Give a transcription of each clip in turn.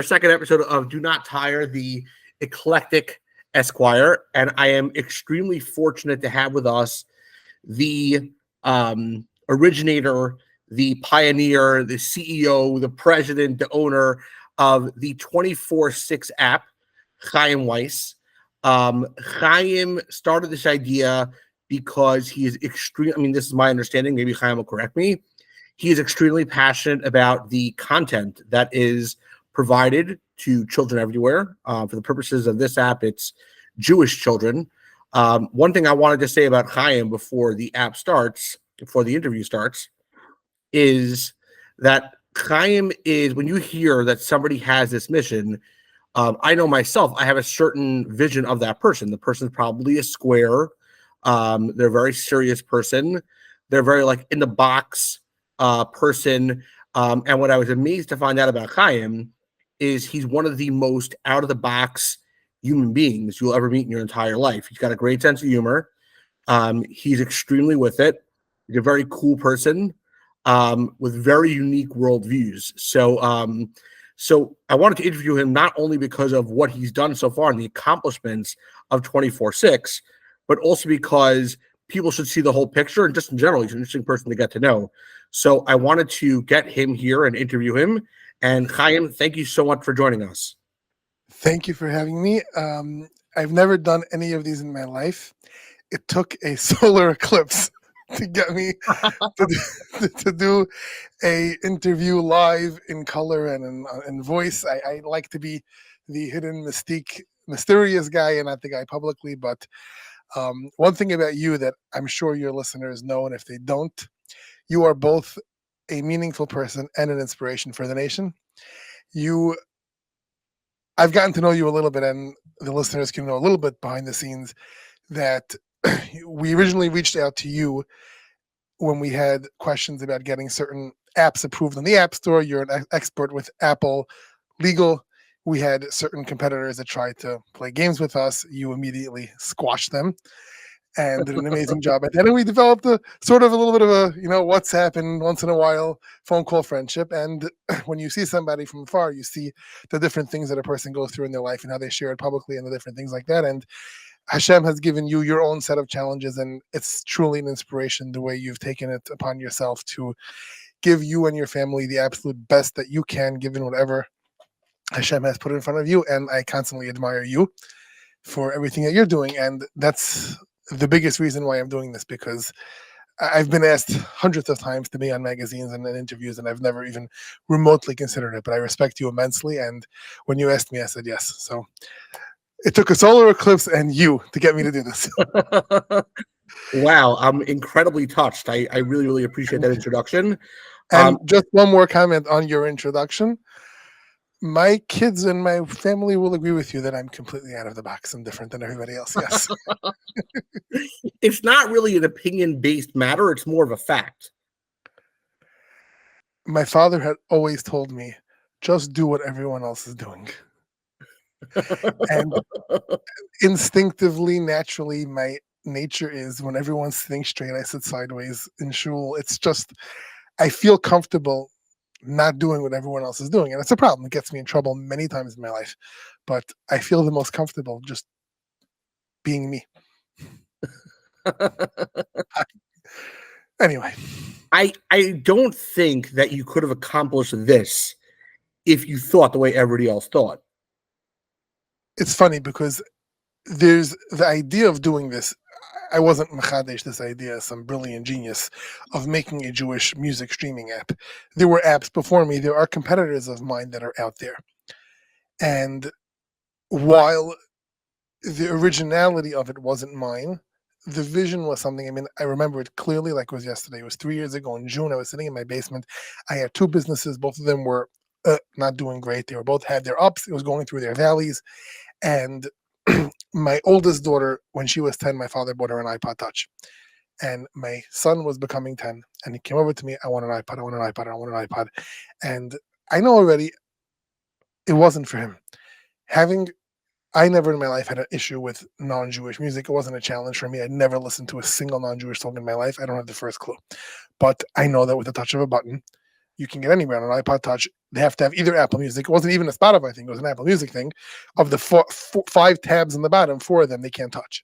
second episode of Do Not Tire, the Eclectic Esquire, and I am extremely fortunate to have with us the originator, the pioneer, the CEO, the president, the owner of the 24/6 app, Chaim Weiss. Chaim started this idea because he is extreme. I mean, this is my understanding. Maybe Chaim will correct me. He is extremely passionate about the content that is provided to children everywhere. For the purposes of this app, it's Jewish children. One thing I wanted to say about Chaim before the app starts, before the interview starts, is that Chaim is, when you hear that somebody has this mission, I know myself, I have a certain vision of that person. The person's probably a square. They're a very serious person. They're very like in the box person. And what I was amazed to find out about Chaim is he's one of the most out of the box human beings you'll ever meet in your entire life. He's got a great sense of humor. He's extremely with it. He's a very cool person with very unique worldviews. So I wanted to interview him not only because of what he's done so far and the accomplishments of 24/6, but also because people should see the whole picture. And just in general, he's an interesting person to get to know. So I wanted to get him here and interview him. And Chaim, thank you so much for joining us. Thank you for having me. I've never done any of these in my life. It took a solar eclipse to get me to do a interview live in color and in voice. I like to be the hidden mysterious guy and not the guy publicly. But one thing about you that I'm sure your listeners know, and if they don't, you are both a meaningful person and an inspiration for the nation. I've gotten to know you a little bit, and the listeners can know a little bit behind the scenes that we originally reached out to you when we had questions about getting certain apps approved on the App Store. You're an expert with Apple legal. We had certain competitors that tried to play games with us. You immediately squashed them and did an amazing job at that. And we developed a little bit of a, WhatsApp and once in a while phone call friendship. And when you see somebody from afar, you see the different things that a person goes through in their life and how they share it publicly and the different things like that. And Hashem has given you your own set of challenges, and it's truly an inspiration the way you've taken it upon yourself to give you and your family the absolute best that you can, given whatever Hashem has put in front of you. And I constantly admire you for everything that you're doing. And that's the biggest reason why I'm doing this, because I've been asked hundreds of times to be on magazines and interviews, and I've never even remotely considered it. But I respect you immensely. And when you asked me, I said yes. So it took a solar eclipse and you to get me to do this. Wow, I'm incredibly touched. I really, really appreciate that introduction. And just one more comment on your introduction. My kids and my family will agree with you that I'm completely out of the box and different than everybody else. Yes. It's not really an opinion-based matter. It's more of a fact. My father had always told me, just do what everyone else is doing. And instinctively, naturally, my nature is when everyone's sitting straight, I sit sideways in shul. It's just, I feel comfortable not doing what everyone else is doing. And it's a problem. It gets me in trouble many times in my life. But I feel the most comfortable just being me. Anyway. I don't think that you could have accomplished this if you thought the way everybody else thought. It's funny because there's the idea of doing this. I wasn't Machadesh this idea, some brilliant genius of making a Jewish music streaming app. There were apps before me. There are competitors of mine that are out there. And while the originality of it wasn't mine, the vision was something. I mean, I remember it clearly like it was yesterday. It was 3 years ago in June. I was sitting in my basement. I had two businesses. Both of them were not doing great. They were both had their ups. It was going through their valleys. And my oldest daughter, when she was 10, my father bought her an iPod Touch. And my son was becoming 10. And he came over to me, I want an iPod, I want an iPod, I want an iPod. And I know already it wasn't for him. I never in my life had an issue with non-Jewish music. It wasn't a challenge for me. I'd never listened to a single non-Jewish song in my life. I don't have the first clue. But I know that with the touch of a button, you can get anywhere on an iPod Touch they have to have either Apple Music. It wasn't even a Spotify thing. It was an Apple Music thing. Of the 5 tabs on the bottom, 4 of them they can't touch.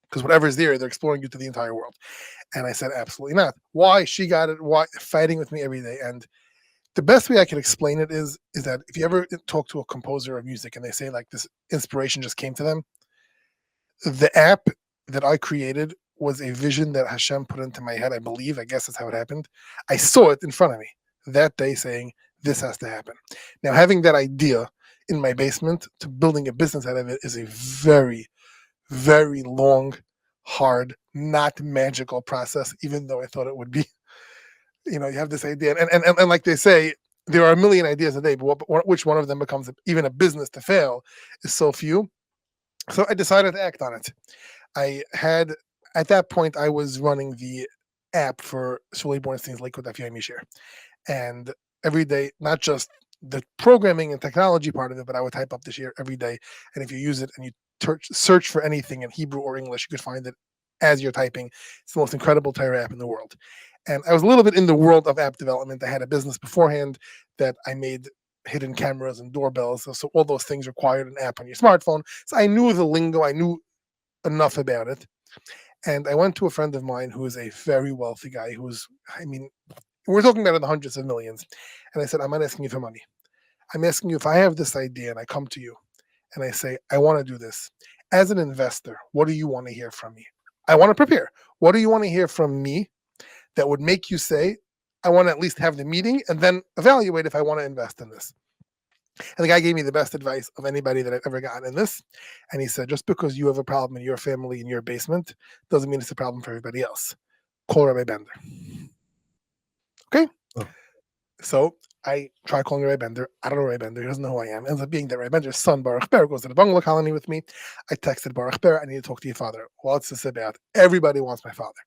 Because whatever's there, they're exploring you to the entire world. And I said, absolutely not. Why? She got it. Why? Fighting with me every day. And the best way I can explain it is that if you ever talk to a composer of music and they say like this inspiration just came to them, the app that I created was a vision that Hashem put into my head, I believe. I guess that's how it happened. I saw it in front of me that day saying, this has to happen. Now, having that idea in my basement to building a business out of it is a very, very long, hard, not magical process, even though I thought it would be. You have this idea. And like they say, there are a million ideas a day, but which one of them becomes even a business to fail is so few. So I decided to act on it. At that point, I was running the app for Shuley Bornstein's Lakewood Afyai Mishir. And every day, not just the programming and technology part of it, but I would type up this year every day. And if you use it and you search for anything in Hebrew or English, you could find it as you're typing. It's the most incredible Torah app in the world. And I was a little bit in the world of app development. I had a business beforehand that I made hidden cameras and doorbells. So all those things required an app on your smartphone. So I knew the lingo. I knew enough about it. And I went to a friend of mine who is a very wealthy guy we're talking about in the hundreds of millions. And I said, I'm not asking you for money. I'm asking you if I have this idea and I come to you and I say, I want to do this. As an investor, what do you want to hear from me? I want to prepare. What do you want to hear from me that would make you say, I want to at least have the meeting and then evaluate if I want to invest in this? And the guy gave me the best advice of anybody that I've ever gotten in this. And he said, just because you have a problem in your family, in your basement, doesn't mean it's a problem for everybody else. Call Rabbi Bender. Okay? Oh. So I try calling Rabbi Bender. I don't know Rabbi Bender. He doesn't know who I am. Ends up being that Rabbi Bender's son, Baruch Ber, goes to the bungalow colony with me. I texted Baruch Ber, I need to talk to your father. What's this about? Everybody wants my father.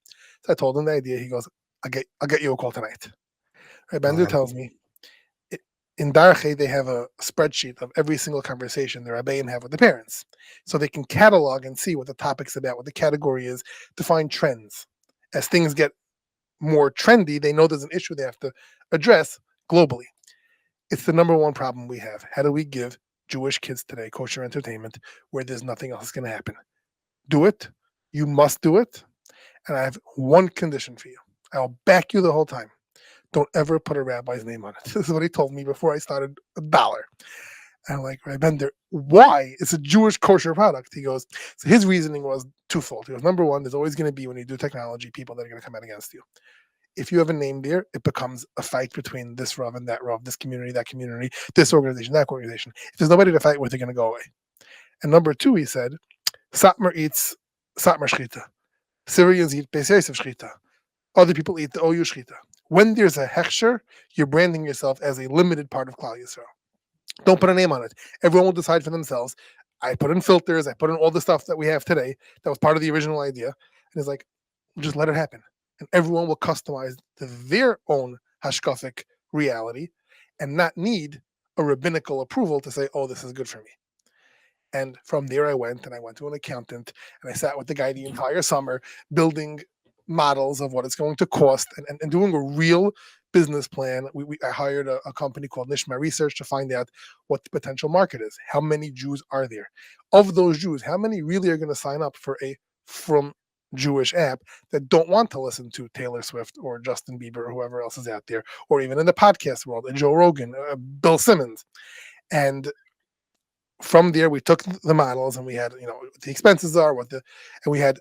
So I told him the idea. He goes, I'll get you a call tonight. Rabbi Bender tells me, in Darche, they have a spreadsheet of every single conversation the Rabbeim have with the parents. So they can catalog and see what the topic's about, what the category is, to find trends. As things get more trendy, they know there's an issue they have to address globally. It's the number one problem we have. How do we give Jewish kids today kosher entertainment where there's nothing else going to happen? Do it. You must do it. And I have one condition for you. I'll back you the whole time. Don't ever put a rabbi's name on it. This is what he told me before I started $1. And I'm like, Rabbi Bender, why? It's a Jewish kosher product. He goes, so his reasoning was twofold. He goes, number one, there's always going to be, when you do technology, people that are going to come out against you. If you have a name there, it becomes a fight between this Rav and that Rav, this community, this organization, that organization. If there's nobody to fight with, they're going to go away. And number two, he said, Satmar eats Satmar Shchita. Syrians eat Beis Yosef Shchita. Other people eat the OU Shchita. When there's a hechsher, you're branding yourself as a limited part of Klal Yisrael. Don't put a name on it. Everyone will decide for themselves. I put in filters. I put in all the stuff that we have today. That was part of the original idea. And it's like, just let it happen. And everyone will customize to their own hashkafic reality and not need a rabbinical approval to say, oh, this is good for me. And from there I went to an accountant and I sat with the guy the entire summer building models of what it's going to cost and doing a real business plan. I hired a company called Nishma Research to find out what the potential market is. How many Jews are there? Of those Jews, how many really are going to sign up for a From Jewish app that don't want to listen to Taylor Swift or Justin Bieber or whoever else is out there, or even in the podcast world, Joe Rogan, Bill Simmons. And from there, we took the models and we had, what the expenses are, and we had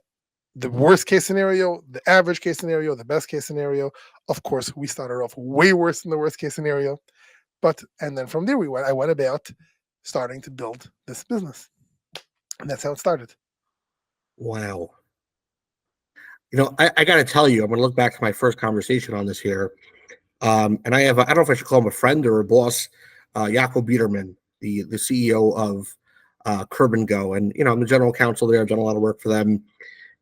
the worst case scenario, the average case scenario, the best case scenario. Of course, we started off way worse than the worst case scenario. And then from there, I went about starting to build this business. And that's how it started. Wow. I got to tell you, I'm going to look back to my first conversation on this here. And I don't know if I should call him a friend or a boss, Yaakov Biederman, the CEO of Curb and Go. And, I'm the general counsel there. I've done a lot of work for them.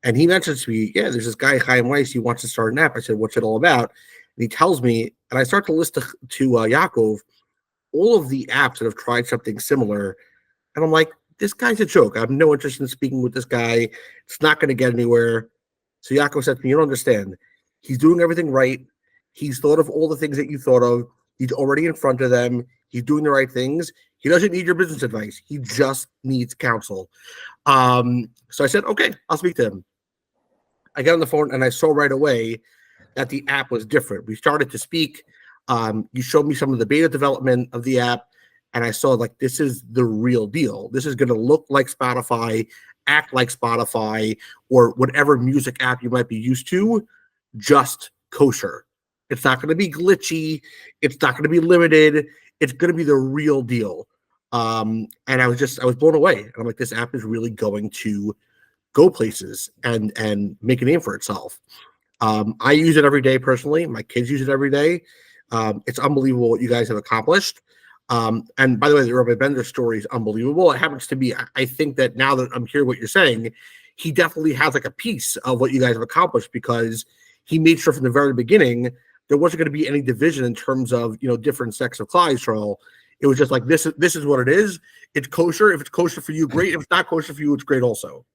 And he mentions to me, there's this guy, Chaim Weiss, he wants to start an app. I said, what's it all about? And he tells me, and I start to list to Yaakov all of the apps that have tried something similar. And I'm like, this guy's a joke. I have no interest in speaking with this guy. It's not going to get anywhere. So Yaakov said to me, you don't understand. He's doing everything right. He's thought of all the things that you thought of. He's already in front of them. He's doing the right things. He doesn't need your business advice. He just needs counsel. So I said, okay, I'll speak to him. I got on the phone and I saw right away that the app was different. We started to speak. You showed me some of the beta development of the app, and I saw like this is the real deal. This is going to look like Spotify, act like Spotify, or whatever music app you might be used to, just kosher. It's not going to be glitchy. It's not going to be limited. It's going to be the real deal. And I was blown away. And I'm like, this app is really going to go places and make a name for itself. I use it every day personally. My kids use it every day. It's unbelievable what you guys have accomplished. And by the way, the Rabbi Bender story is unbelievable. It happens to be, I think that now that I'm hearing what you're saying, he definitely has like a piece of what you guys have accomplished, because he made sure from the very beginning there wasn't going to be any division in terms of, different sects of Klal Yisrael. It was just like, this is what it is. It's kosher. If it's kosher for you, great. If it's not kosher for you, it's great also.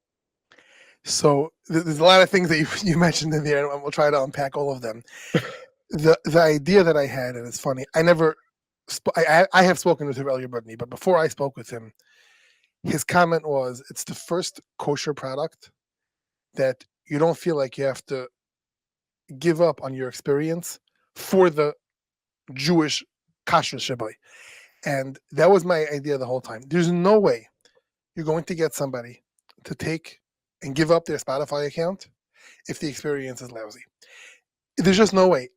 So there's a lot of things that you mentioned in there, and we'll try to unpack all of them. The idea that I had, and it's funny, I have spoken with him earlier, but before I spoke with him, his comment was, it's the first kosher product that you don't feel like you have to give up on your experience for the Jewish kashrus shabbai. And that was my idea the whole time. There's no way you're going to get somebody to take and give up their Spotify account if the experience is lousy. There's just no way.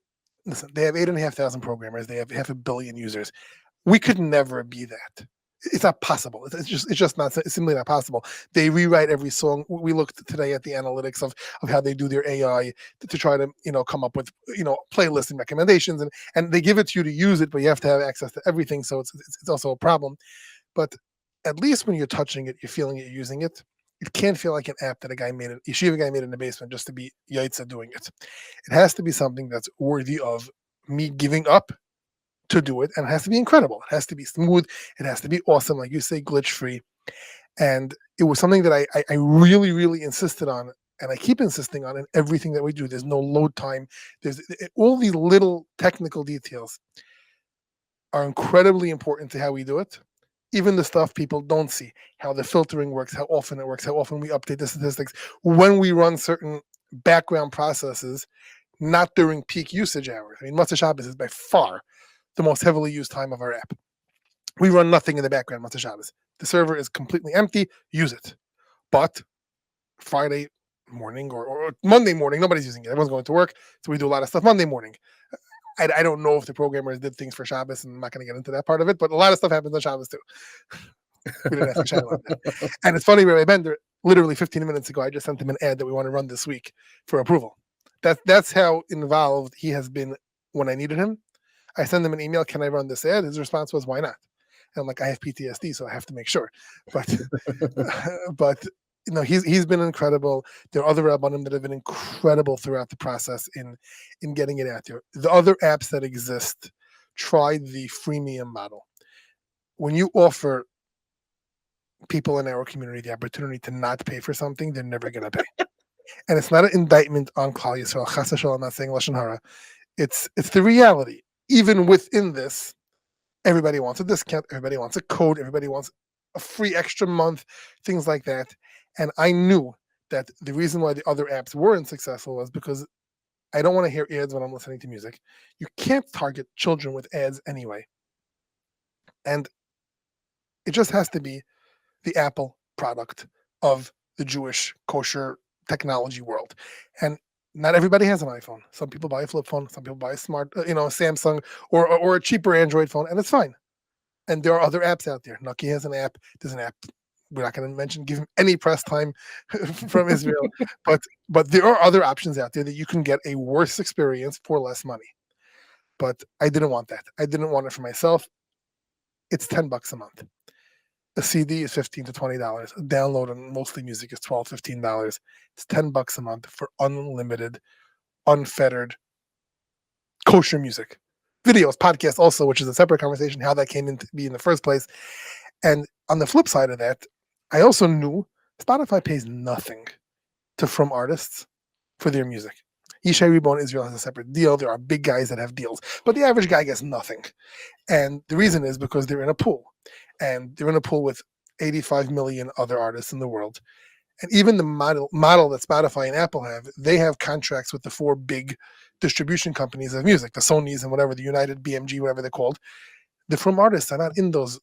Listen, they have 8,500 programmers. They have 500 million users. We could never be that. It's not possible. It's just not. It's simply not possible. They rewrite every song. We looked today at the analytics of how they do their AI to try to come up with playlists and recommendations, and they give it to you to use it, but you have to have access to everything. So it's also a problem. But at least when you're touching it, you're feeling it, you're using it. It can't feel like an app that a yeshiva guy made in the basement just to be yaitza doing it. It has to be something that's worthy of me giving up to do it, and it has to be incredible. It has to be smooth. It has to be awesome, like you say, glitch-free. And it was something that I really, really insisted on, and I keep insisting on in everything that we do. There's no load time. There's all these little technical details are incredibly important to how we do it. Even the stuff people don't see, how the filtering works, how often it works, how often we update the statistics, when we run certain background processes, not during peak usage hours. I mean, Motzei Shabbos is by far the most heavily used time of our app. We run nothing in the background Motzei Shabbos. The server is completely empty, use it. But Friday morning or Monday morning, nobody's using it. Everyone's going to work, so we do a lot of stuff Monday morning. I don't know if the programmers did things for Shabbos, and I'm not going to get into that part of it, but a lot of stuff happens on Shabbos too. We didn't ask Shabbos about that. And it's funny, Rabbi Bender, literally 15 minutes ago, I just sent him an ad that we want to run this week for approval. That's how involved he has been when I needed him. I send him an email, can I run this ad? His response was, why not? And I'm like, I have PTSD, so I have to make sure. But he's been incredible. There are other rabbanim that have been incredible throughout the process in getting it out there. The other apps that exist, try the freemium model. When you offer people in our community the opportunity to not pay for something, they're never going to pay. And it's not an indictment on Klal Yisrael. Chas v'shalom, I'm not saying lashon hara. It's the reality. Even within this, everybody wants a discount. Everybody wants a code. Everybody wants a free extra month, things like that. And I knew that the reason why the other apps weren't successful was because I don't want to hear ads when I'm listening to music. You can't target children with ads anyway. And it just has to be the Apple product of the Jewish kosher technology world. And not everybody has an iPhone. Some people buy a flip phone. Some people buy a smart, Samsung or a cheaper Android phone, and it's fine. And there are other apps out there. Nucky has an app. There's an app. We're not going to give him any press time from Israel, but there are other options out there that you can get a worse experience for less money. But I didn't want that. I didn't want it for myself. It's $10 a month. A CD is $15 to $20. A download on mostly music is $12, $15. It's $10 a month for unlimited, unfettered, kosher music. Videos, podcasts also, which is a separate conversation, how that came into be in the first place. And on the flip side of that, I also knew Spotify pays nothing to from artists for their music. Ishay Ribo in Israel has a separate deal. There are big guys that have deals, but the average guy gets nothing. And the reason is because they're in a pool. And they're in a pool with 85 million other artists in the world. And even the model that Spotify and Apple have, they have contracts with the 4 big distribution companies of music, the Sonys and whatever, the United, BMG, whatever they're called. The film artists are not in those,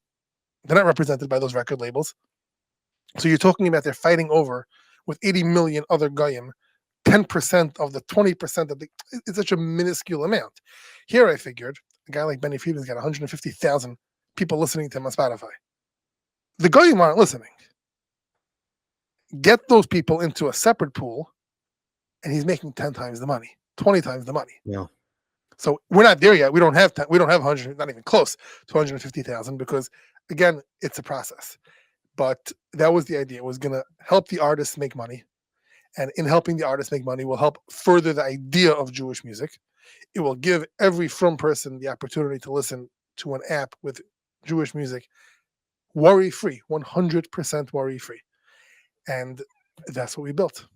they're not represented by those record labels. So you're talking about they're fighting over with 80 million other goyim, 10% of the 20% of the, it's such a minuscule amount. Here I figured a guy like Benny Friedman's got 150,000 people listening to him on Spotify. The goyim aren't listening. Get those people into a separate pool, and he's making 10 times the money, 20 times the money. Yeah. So we're not there yet. We don't have 100, not even close to 150,000 because, again, it's a process. But that was the idea. It was going to help the artists make money. And in helping the artists make money will help further the idea of Jewish music. It will give every frum person the opportunity to listen to an app with Jewish music worry-free, 100% worry-free. And that's what we built.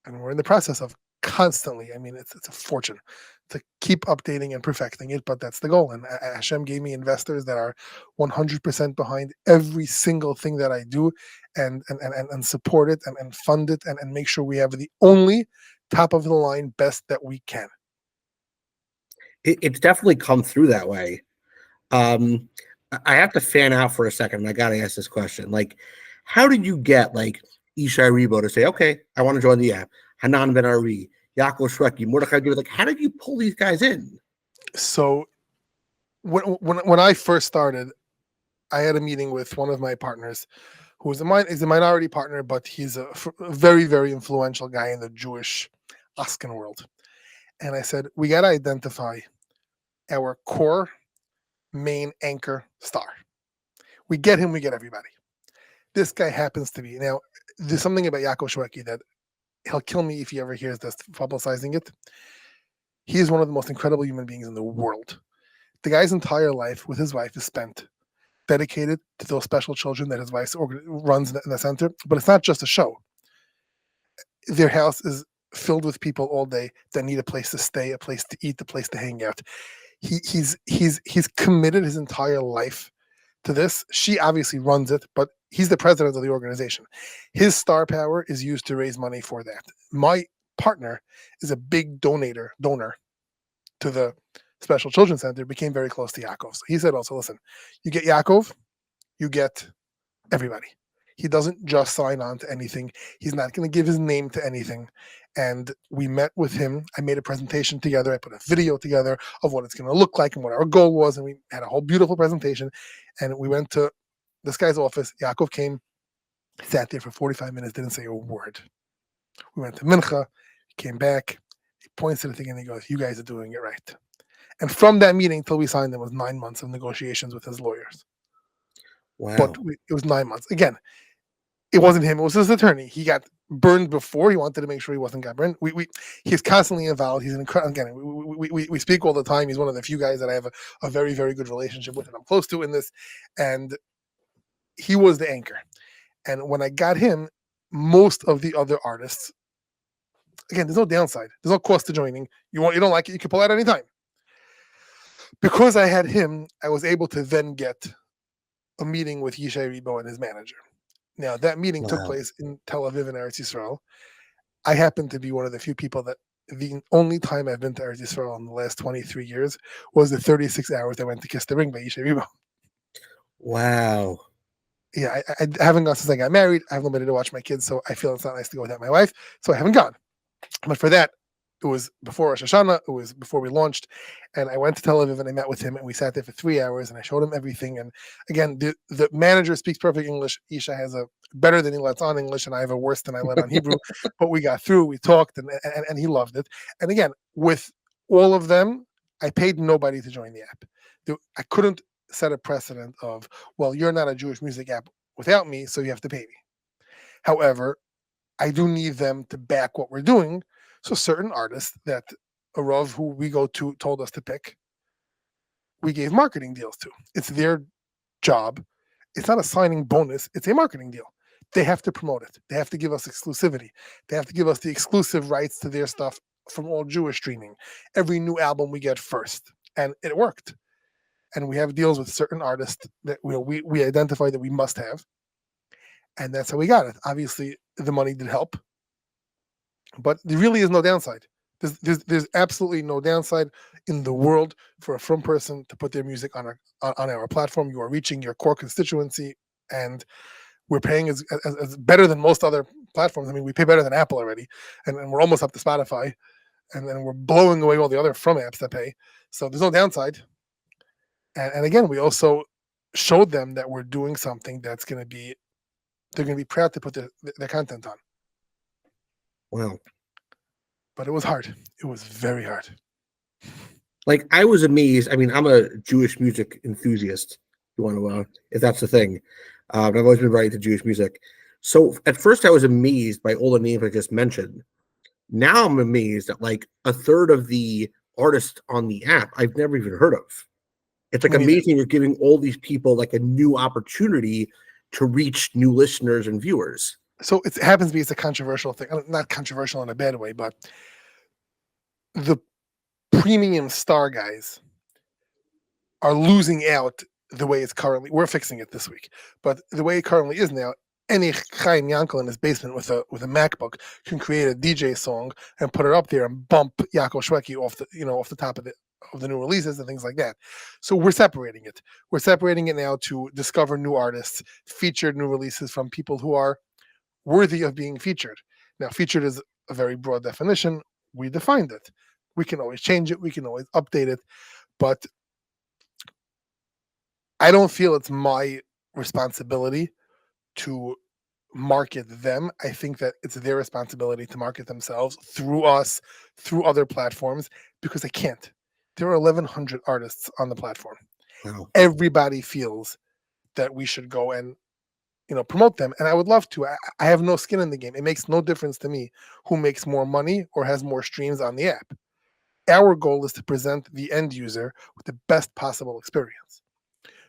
And we're in the process of constantly, I mean, it's a fortune to keep updating and perfecting it, but that's the goal. And Hashem gave me investors that are 100% behind every single thing that I do and support it and fund it and make sure we have the only top of the line best that we can. It's definitely come through that way. I have to fan out for a second, and I got to ask this question. Like, how did you get, like, Ishay Ribo to say, okay, I want to join the app? Hanan Ben Ari, Yaakov Shwekey, Mordechai Ben David. Like, how did you pull these guys in? So when I first started, I had a meeting with one of my partners who is a minority partner, but he's a very, very influential guy in the Jewish Asken world. And I said, we got to identify our core main anchor star. We get him, we get everybody. This guy happens to be, now, there's something about Yaakov Shwekey that he'll kill me if he ever hears this publicizing it. He is one of the most incredible human beings in the world. The guy's entire life with his wife is spent dedicated to those special children that his wife runs in the center. But it's not just a show. Their house is filled with people all day that need a place to stay, a place to eat, a place to hang out. He's committed his entire life to this. She obviously runs it, but he's the president of the organization. His star power is used to raise money for that. My partner is a big donor to the Special Children's Center, became very close to Yaakov. So he said also, listen, you get Yaakov, you get everybody. He doesn't just sign on to anything. He's not going to give his name to anything. And we met with him. I made a presentation together. I put a video together of what it's going to look like and what our goal was. And we had a whole beautiful presentation. And we went to this guy's office. Yaakov came, sat there for 45 minutes, didn't say a word. We went to Mincha, he came back, he points to the thing and he goes, you guys are doing it right. And from that meeting till we signed him was 9 months of negotiations with his lawyers. Wow. But it was 9 months. Again, it wasn't him, it was his attorney. He got burned before. He wanted to make sure he wasn't got burned. He's constantly involved. He's an incredible, again, we speak all the time. He's one of the few guys that I have a very, very good relationship with and I'm close to in this. And he was the anchor. And when I got him, most of the other artists, again, there's no downside. There's no cost to joining. You don't like it, you can pull out any time. Because I had him, I was able to then get a meeting with Ishay Ribo and his manager. Now, that meeting took place in Tel Aviv in Eretz Yisrael. I happen to be one of the few people that the only time I've been to Eretz Yisrael in the last 23 years was the 36 hours I went to Kiss the Ring by Ishay Ribo. Wow. Yeah, I haven't gone since I got married. I have nobody to watch my kids, so I feel it's not nice to go without my wife. So I haven't gone. But for that, it was before Rosh Hashanah. It was before we launched. And I went to Tel Aviv and I met with him and we sat there for 3 hours and I showed him everything. And again, the manager speaks perfect English. Isha has a better than he lets on English and I have a worse than I let on Hebrew. But we got through, we talked and he loved it. And again, with all of them, I paid nobody to join the app. I couldn't set a precedent of, well, you're not a Jewish music app without me, so you have to pay me. However, I do need them to back what we're doing. So certain artists that a Rav who we go to told us to pick, we gave marketing deals to. It's their job. It's not a signing bonus. It's a marketing deal. They have to promote it. They have to give us exclusivity. They have to give us the exclusive rights to their stuff from all Jewish streaming. Every new album we get first, and it worked. And we have deals with certain artists that we identify that we must have, and that's how we got it. Obviously, the money did help, but there really is no downside. There's absolutely no downside in the world for a film person to put their music on our platform. You are reaching your core constituency, and we're paying as better than most other platforms. I mean, we pay better than Apple already, and we're almost up to Spotify, and then we're blowing away all the other from apps that pay. So there's no downside. And again, we also showed them that we're doing something that's going to be, they're going to be proud to put their content on. Wow. But it was hard. It was very hard. Like, I was amazed. I mean, I'm a Jewish music enthusiast. You want to, if that's the thing. I've always been very into Jewish music. So at first I was amazed by all the names I just mentioned. Now I'm amazed at like a third of the artists on the app I've never even heard of. It's like amazing you're giving all these people like a new opportunity to reach new listeners and viewers. So it happens to be, it's a controversial thing. Not controversial in a bad way, but the premium star guys are losing out the way it's currently. We're fixing it this week, but the way it currently is now, any Chaim Yankel in his basement with a MacBook can create a DJ song and put it up there and bump Yaakov Shwekey off the top of the new releases and things like that. So we're separating it. We're separating it now to discover new artists, featured new releases from people who are worthy of being featured. Now, featured is a very broad definition. We defined it. We can always change it. We can always update it. But I don't feel it's my responsibility to market them. I think that it's their responsibility to market themselves through us, through other platforms, because they can't. There are 1,100 artists on the platform. Wow. Everybody feels that we should go and promote them, and I would love to. I have no skin in the game. It makes no difference to me who makes more money or has more streams on the app. Our goal is to present the end user with the best possible experience.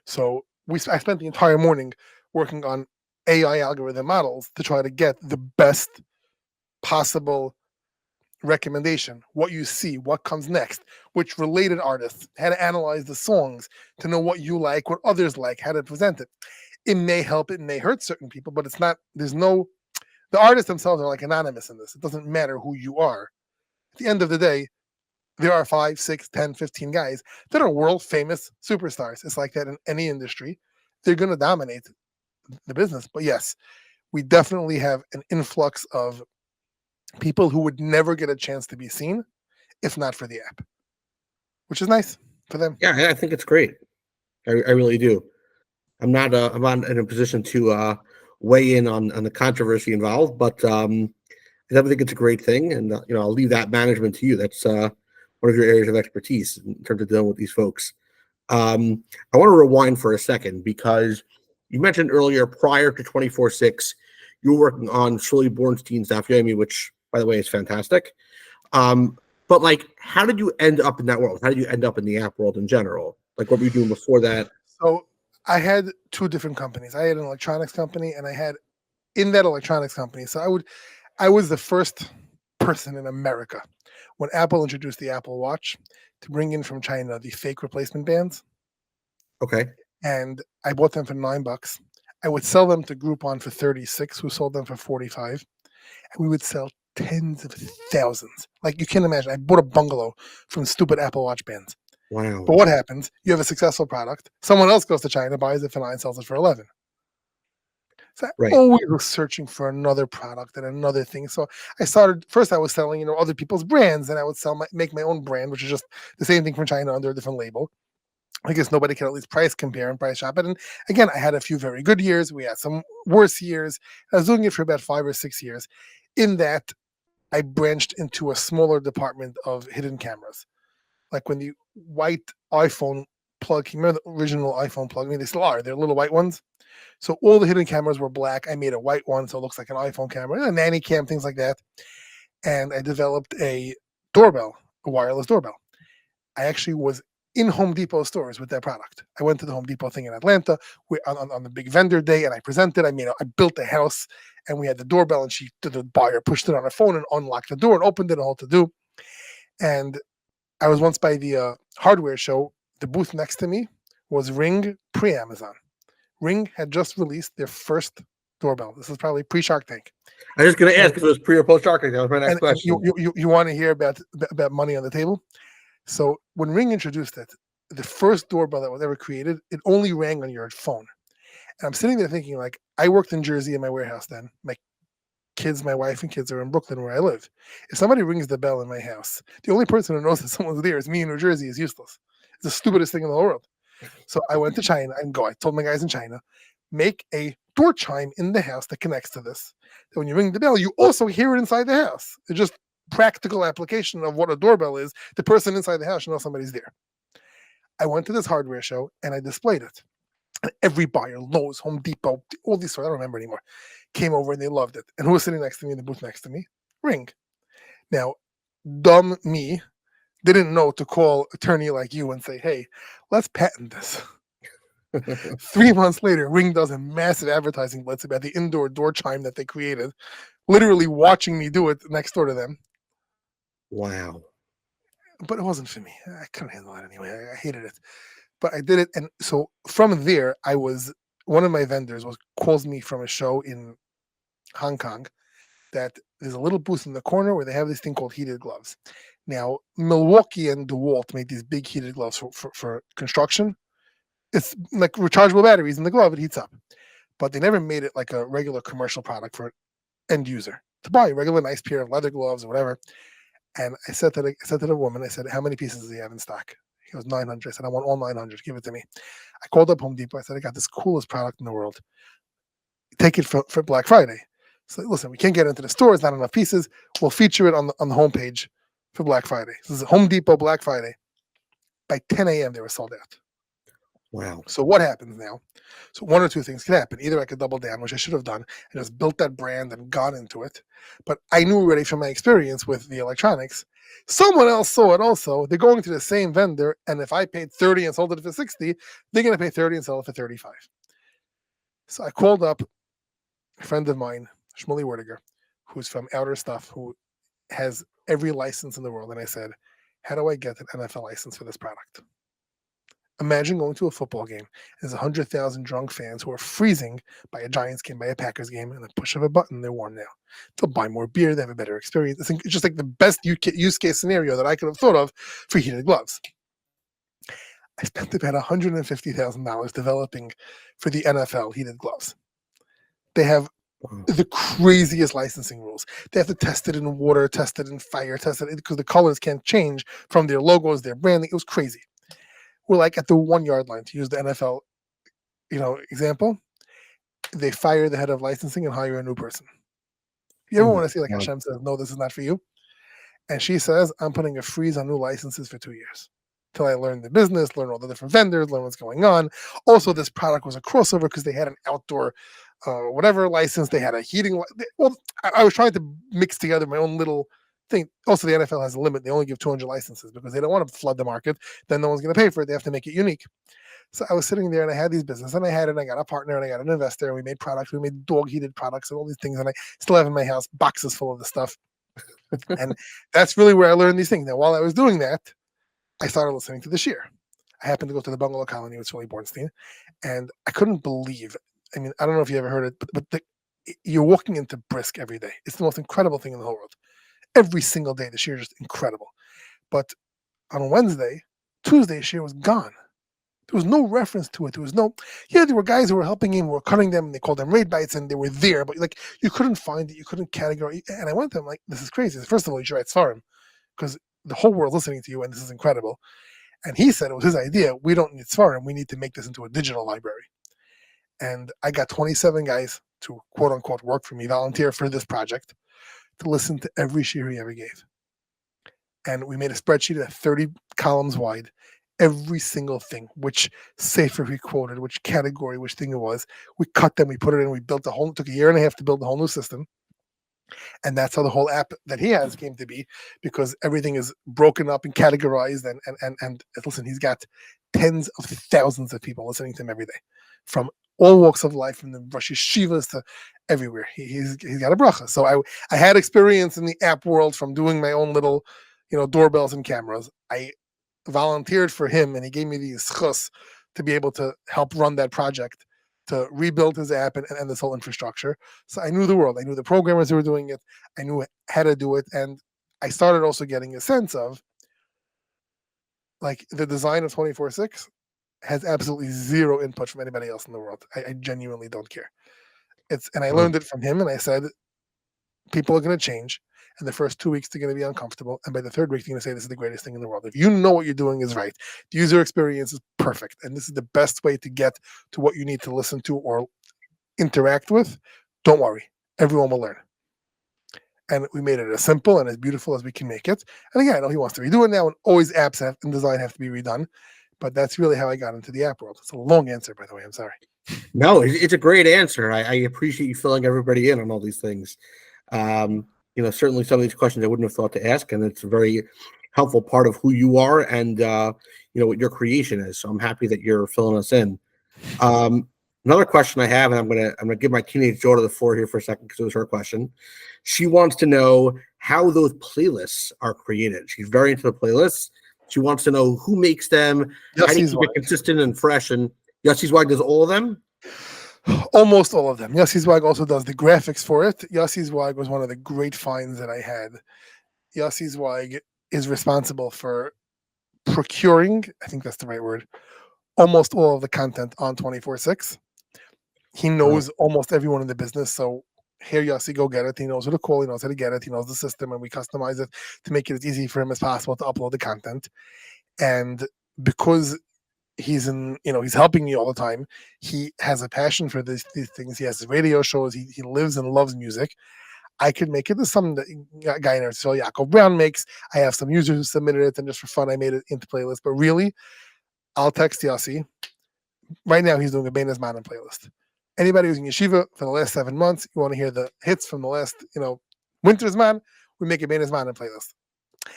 So I spent the entire morning working on AI algorithm models to try to get the best possible recommendation, what you see, what comes next, which related artists, how to analyze the songs to know what you like, what others like, how to present it. It may help, it may hurt certain people, but it's not, the artists themselves are like anonymous in this. It doesn't matter who you are. At the end of the day, there are 5, 6, 10, 15 guys that are world famous superstars. It's like that in any industry. They're going to dominate the business. But yes, we definitely have an influx of people who would never get a chance to be seen if not for the app, which is nice for them. Yeah, I think it's great. I really do. I'm not in a position to weigh in on the controversy involved, but I definitely think it's a great thing, and I'll leave that management to you. That's one of your areas of expertise in terms of dealing with these folks. I want to rewind for a second because you mentioned earlier, prior to 24/6, you were working on Shirley Bornstein's Daf Yomi, which, by the way, is fantastic. But like, how did you end up in that world? How did you end up in the app world in general? Like, what were you doing before that? So I had 2 different companies. I had an electronics company, and I had in that electronics company. So I was the first person in America when Apple introduced the Apple Watch to bring in from China the fake replacement bands. Okay. And I bought them for $9. I would sell them to Groupon for 36, who sold them for 45. And we would sell tens of thousands. Like, you can't imagine. I bought a bungalow from stupid Apple Watch bands. Wow. But what happens? You have a successful product. Someone else goes to China, buys it for 9, sells it for 11. So I always was searching for another product and another thing. So I was selling, other people's brands, and I would make my own brand, which is just the same thing from China under a different label. I guess nobody can at least price compare and price shop it. And again, I had a few very good years. We had some worse years. I was doing it for about 5 or 6 years. In that, I branched into a smaller department of hidden cameras. Like when the white iPhone plug, you remember the original iPhone plug? I mean, they still are. They're little white ones. So all the hidden cameras were black. I made a white one so it looks like an iPhone camera, a nanny cam, things like that. And I developed a doorbell, a wireless doorbell. I actually was in Home Depot stores with that product. I went to the Home Depot thing in Atlanta on the big vendor day, and I presented. I built a house, and we had the doorbell, and the buyer pushed it on her phone and unlocked the door and opened it, all to do. And I was once by the hardware show. The booth next to me was Ring pre-Amazon. Ring had just released their first doorbell. This is probably pre-Shark Tank. I was just going to ask if it was pre or post Shark Tank. That was my next question. You want to hear about money on the table? So when Ring introduced it, the first doorbell that was ever created, it only rang on your phone. And I'm sitting there thinking, like, I worked in Jersey in my warehouse then. My wife and kids are in Brooklyn where I live. If somebody rings the bell in my house, the only person who knows that someone's there is me in New Jersey is useless. It's the stupidest thing in the whole world. So I went to China and I told my guys in China, make a door chime in the house that connects to this. So when you ring the bell, you also hear it inside the house. It's just practical application of what a doorbell is. The person inside the house should know somebody's there. I went to this hardware show and I displayed it. And every buyer, Lowe's, Home Depot, all these stores, I don't remember anymore, came over and they loved it. And who was sitting next to me in the booth next to me? Ring. Now, dumb me didn't know to call attorney like you and say, hey, let's patent this. 3 months later, Ring does a massive advertising blitz about the indoor door chime that they created, literally watching me do it next door to them. Wow. But it wasn't for me. I couldn't handle it anyway. I hated it. But I did it. And so from there, one of my vendors calls me from a show in Hong Kong that there's a little booth in the corner where they have this thing called heated gloves. Now, Milwaukee and DeWalt made these big heated gloves for construction. It's like rechargeable batteries in the glove, it heats up. But they never made it like a regular commercial product for an end user to buy a regular nice pair of leather gloves or whatever. And I said to the woman, I said, how many pieces does he have in stock? He goes, 900. I said, I want all 900. Give it to me. I called up Home Depot. I said, I got this coolest product in the world. Take it for Black Friday. So listen, we can't get into the store. It's not enough pieces. We'll feature it on the homepage for Black Friday. This is Home Depot Black Friday. By 10 a.m., they were sold out. Wow. So what happens now? So one or two things could happen. Either I could double down, which I should have done, and just built that brand and got into it. But I knew already from my experience with the electronics, someone else saw it also. They're going to the same vendor, and if I paid 30 and sold it for 60, they're going to pay 30 and sell it for 35. So I called up a friend of mine, Shmuley Werdiger, who's from Outer Stuff, who has every license in the world. And I said, how do I get an NFL license for this product? Imagine going to a football game. There's 100,000 drunk fans who are freezing by a Giants game, by a Packers game, and the push of a button, they're warm now. They'll buy more beer. They have a better experience. It's just like the best use case scenario that I could have thought of for heated gloves. I spent about $150,000 developing for the NFL heated gloves. They have the craziest licensing rules. They have to test it in water, test it in fire, test it because the colors can't change from their logos, their branding. It was crazy. We're like at the 1 yard line, to use the NFL, example. They fire the head of licensing and hire a new person. You ever want to see like Hashem says, no, this is not for you? And she says, I'm putting a freeze on new licenses for 2 years till I learn the business, learn all the different vendors, learn what's going on. Also, this product was a crossover because they had an outdoor whatever license. They had a heating. Well, I was trying to mix together my own little thing. Also, the NFL has a limit. They only give 200 licenses because they don't want to flood the market. Then no one's going to pay for it. They have to make it unique. So I was sitting there and I had these business and I got a partner and I got an investor and we made products. We made dog heated products and all these things. And I still have in my house boxes full of the stuff. And that's really where I learned these things. Now, while I was doing that, I started listening to the Shir. I happened to go to the Bungalow Colony with Shirley Bornstein, and I couldn't believe. I mean, I don't know if you ever heard it, but you're walking into Brisk every day. It's the most incredible thing in the whole world. Every single day, the Shir is just incredible. But on Wednesday, Tuesday, Shir was gone. There was no reference to it. There were guys who were helping him, who were cutting them, and they called them raid bites, and they were there, but like you couldn't find it, you couldn't categorize. And I went to him like, this is crazy. First of all, you should write Svarim, because the whole world's listening to you, and this is incredible. And he said it was his idea. We don't need Svarim. We need to make this into a digital library. And I got 27 guys to quote unquote work for me, volunteer for this project, to listen to every shir he ever gave. And we made a spreadsheet of 30 columns wide, every single thing, which sefer he quoted, which category, which thing it was. We cut them, we put it in, we built took a year and a half to build the whole new system. And that's how the whole app that he has came to be, because everything is broken up and categorized. And listen, he's got tens of thousands of people listening to him every day, from all walks of life, from the Rosh Yeshivas to everywhere. He's got a bracha. So I had experience in the app world from doing my own little, doorbells and cameras. I volunteered for him, and he gave me the schus to be able to help run that project, to rebuild his app and this whole infrastructure. So I knew the world. I knew the programmers who were doing it. I knew how to do it. And I started also getting a sense of, like, the design of 24/6 has absolutely zero input from anybody else in the world. I genuinely don't care. And I learned it from him, and I said, people are going to change, and the first 2 weeks they're going to be uncomfortable, and by the third week they're going to say this is the greatest thing in the world. If you know what you're doing is right, the user experience is perfect, and this is the best way to get to what you need to listen to or interact with, don't worry, everyone will learn. And we made it as simple and as beautiful as we can make it. And again, I know he wants to redo it now, and always apps and design have to be redone, but that's really how I got into the app world. It's a long answer, by the way. I'm sorry. No, it's a great answer. I appreciate you filling everybody in on all these things. Certainly some of these questions I wouldn't have thought to ask, and it's a very helpful part of who you are and what your creation is. So I'm happy that you're filling us in. Another question I have, and I'm gonna give my teenage daughter the floor here for a second because it was her question. She wants to know how those playlists are created. She's very into the playlists. She wants to know who makes them, how do you keep it consistent and fresh. And Yossi Zweig does all of them? Almost all of them. Yossi Zweig also does the graphics for it. Yossi Zweig was one of the great finds that I had. Yossi Zweig is responsible for procuring, I think that's the right word, almost all of the content on 24/6. He knows almost everyone in the business. So here, Yossi, go get it. He knows who to call. He knows how to get it. He knows the system, and we customize it to make it as easy for him as possible to upload the content. And because he's helping me all the time, he has a passion for these things. He has his radio shows. He lives and loves music. I could make it as something that a guy in our show, Yaakov Brown, makes. I have some users who submitted it, and just for fun, I made it into playlist. But really, I'll text Yossi. Right now, he's doing a Bein Hazmanim playlist. Anybody who's in yeshiva for the last 7 months, you want to hear the hits from the last, winter's man, we make a Bein Hazmanim playlist.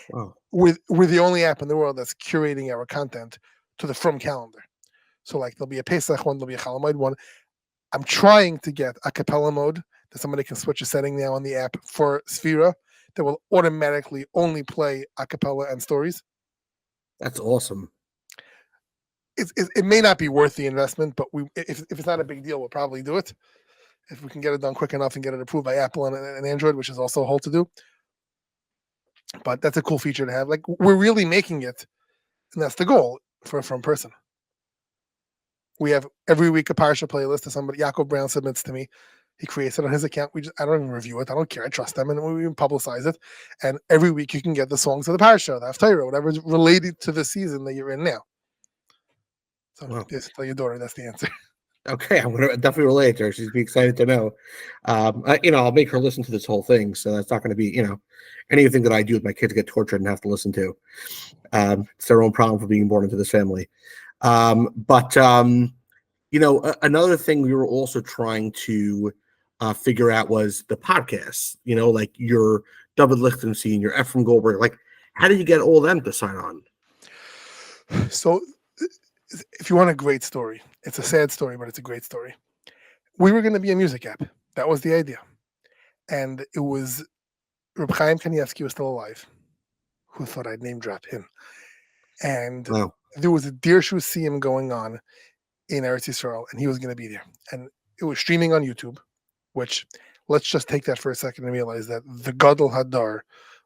Wow. We're the only app in the world that's curating our content to the From calendar. So, like, there'll be a Pesach one, there'll be a Chalamoid one. I'm trying to get a cappella mode that somebody can switch a setting now on the app for Sphera that will automatically only play a cappella and stories. That's awesome. It may not be worth the investment, but if it's not a big deal, we'll probably do it. If we can get it done quick enough and get it approved by Apple and Android, which is also a whole to do. But that's a cool feature to have. Like, we're really making it, and that's the goal for a From person. We have every week a Parsha playlist that somebody, Yaakov Brown, submits to me. He creates it on his account. I don't even review it. I don't care. I trust them, and we publicize it. And every week you can get the songs of the Parsha, the Haftarah, whatever is related to the season that you're in now. So just tell your daughter that's the answer. Okay, I'm gonna definitely relate to her. She's be excited to know. I'll make her listen to this whole thing, so that's not going to be, anything that I do with my kids get tortured and have to listen to. It's their own problem for being born into this family. Another thing we were also trying to figure out was the podcasts. Like your David Lichtenstein, your Ephraim Goldberg. Like, how did you get all of them to sign on? So, if you want a great story, it's a sad story, but it's a great story. We were going to be a music app. That was the idea. And it was Reb Chaim Kanievsky was still alive. Who thought I'd name drop him? And there was a Dirshu Siyum going on in Eretz Yisrael, and he was going to be there. And it was streaming on YouTube, which, let's just take that for a second and realize that the Gadol Hadar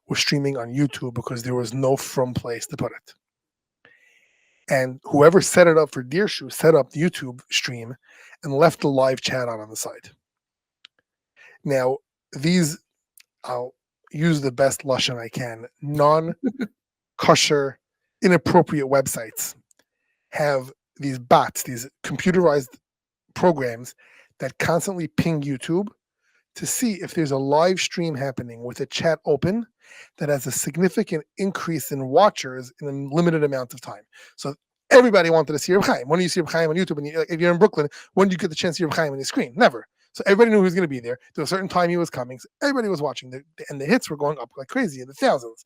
was streaming on YouTube because there was no From place to put it. And whoever set it up for Dirshu set up the YouTube stream and left the live chat on the side. Now, I'll use the best Lashon I can, non-kosher, inappropriate websites have these bots, these computerized programs that constantly ping YouTube to see if there's a live stream happening with a chat open that has a significant increase in watchers in a limited amount of time. So everybody wanted to see Reb Chaim. When do you see Reb Chaim on YouTube? And if you're in Brooklyn, when do you get the chance to see Reb Chaim on your screen? Never. So everybody knew he was going to be there. There was a certain time he was coming. So everybody was watching. And the hits were going up like crazy in the thousands.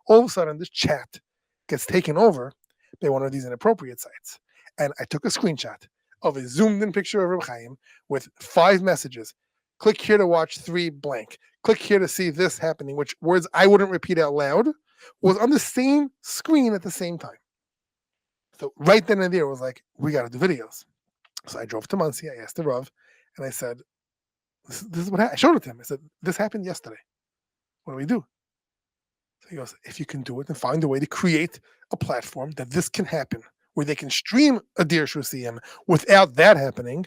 All of a sudden, this chat gets taken over by one of these inappropriate sites. And I took a screenshot of a zoomed-in picture of Reb Chaim with 5 messages. Click here to watch 3 blank. Click here to see this happening, which words I wouldn't repeat out loud was on the same screen at the same time. So right then and there was like, we got to do videos. So I drove to Muncie. I asked the Rav, and I said, this is what happened. I showed it to him. I said, this happened yesterday. What do we do? So he goes, if you can do it, then find a way to create a platform that this can happen, where they can stream a Dir Shusiyim without that happening,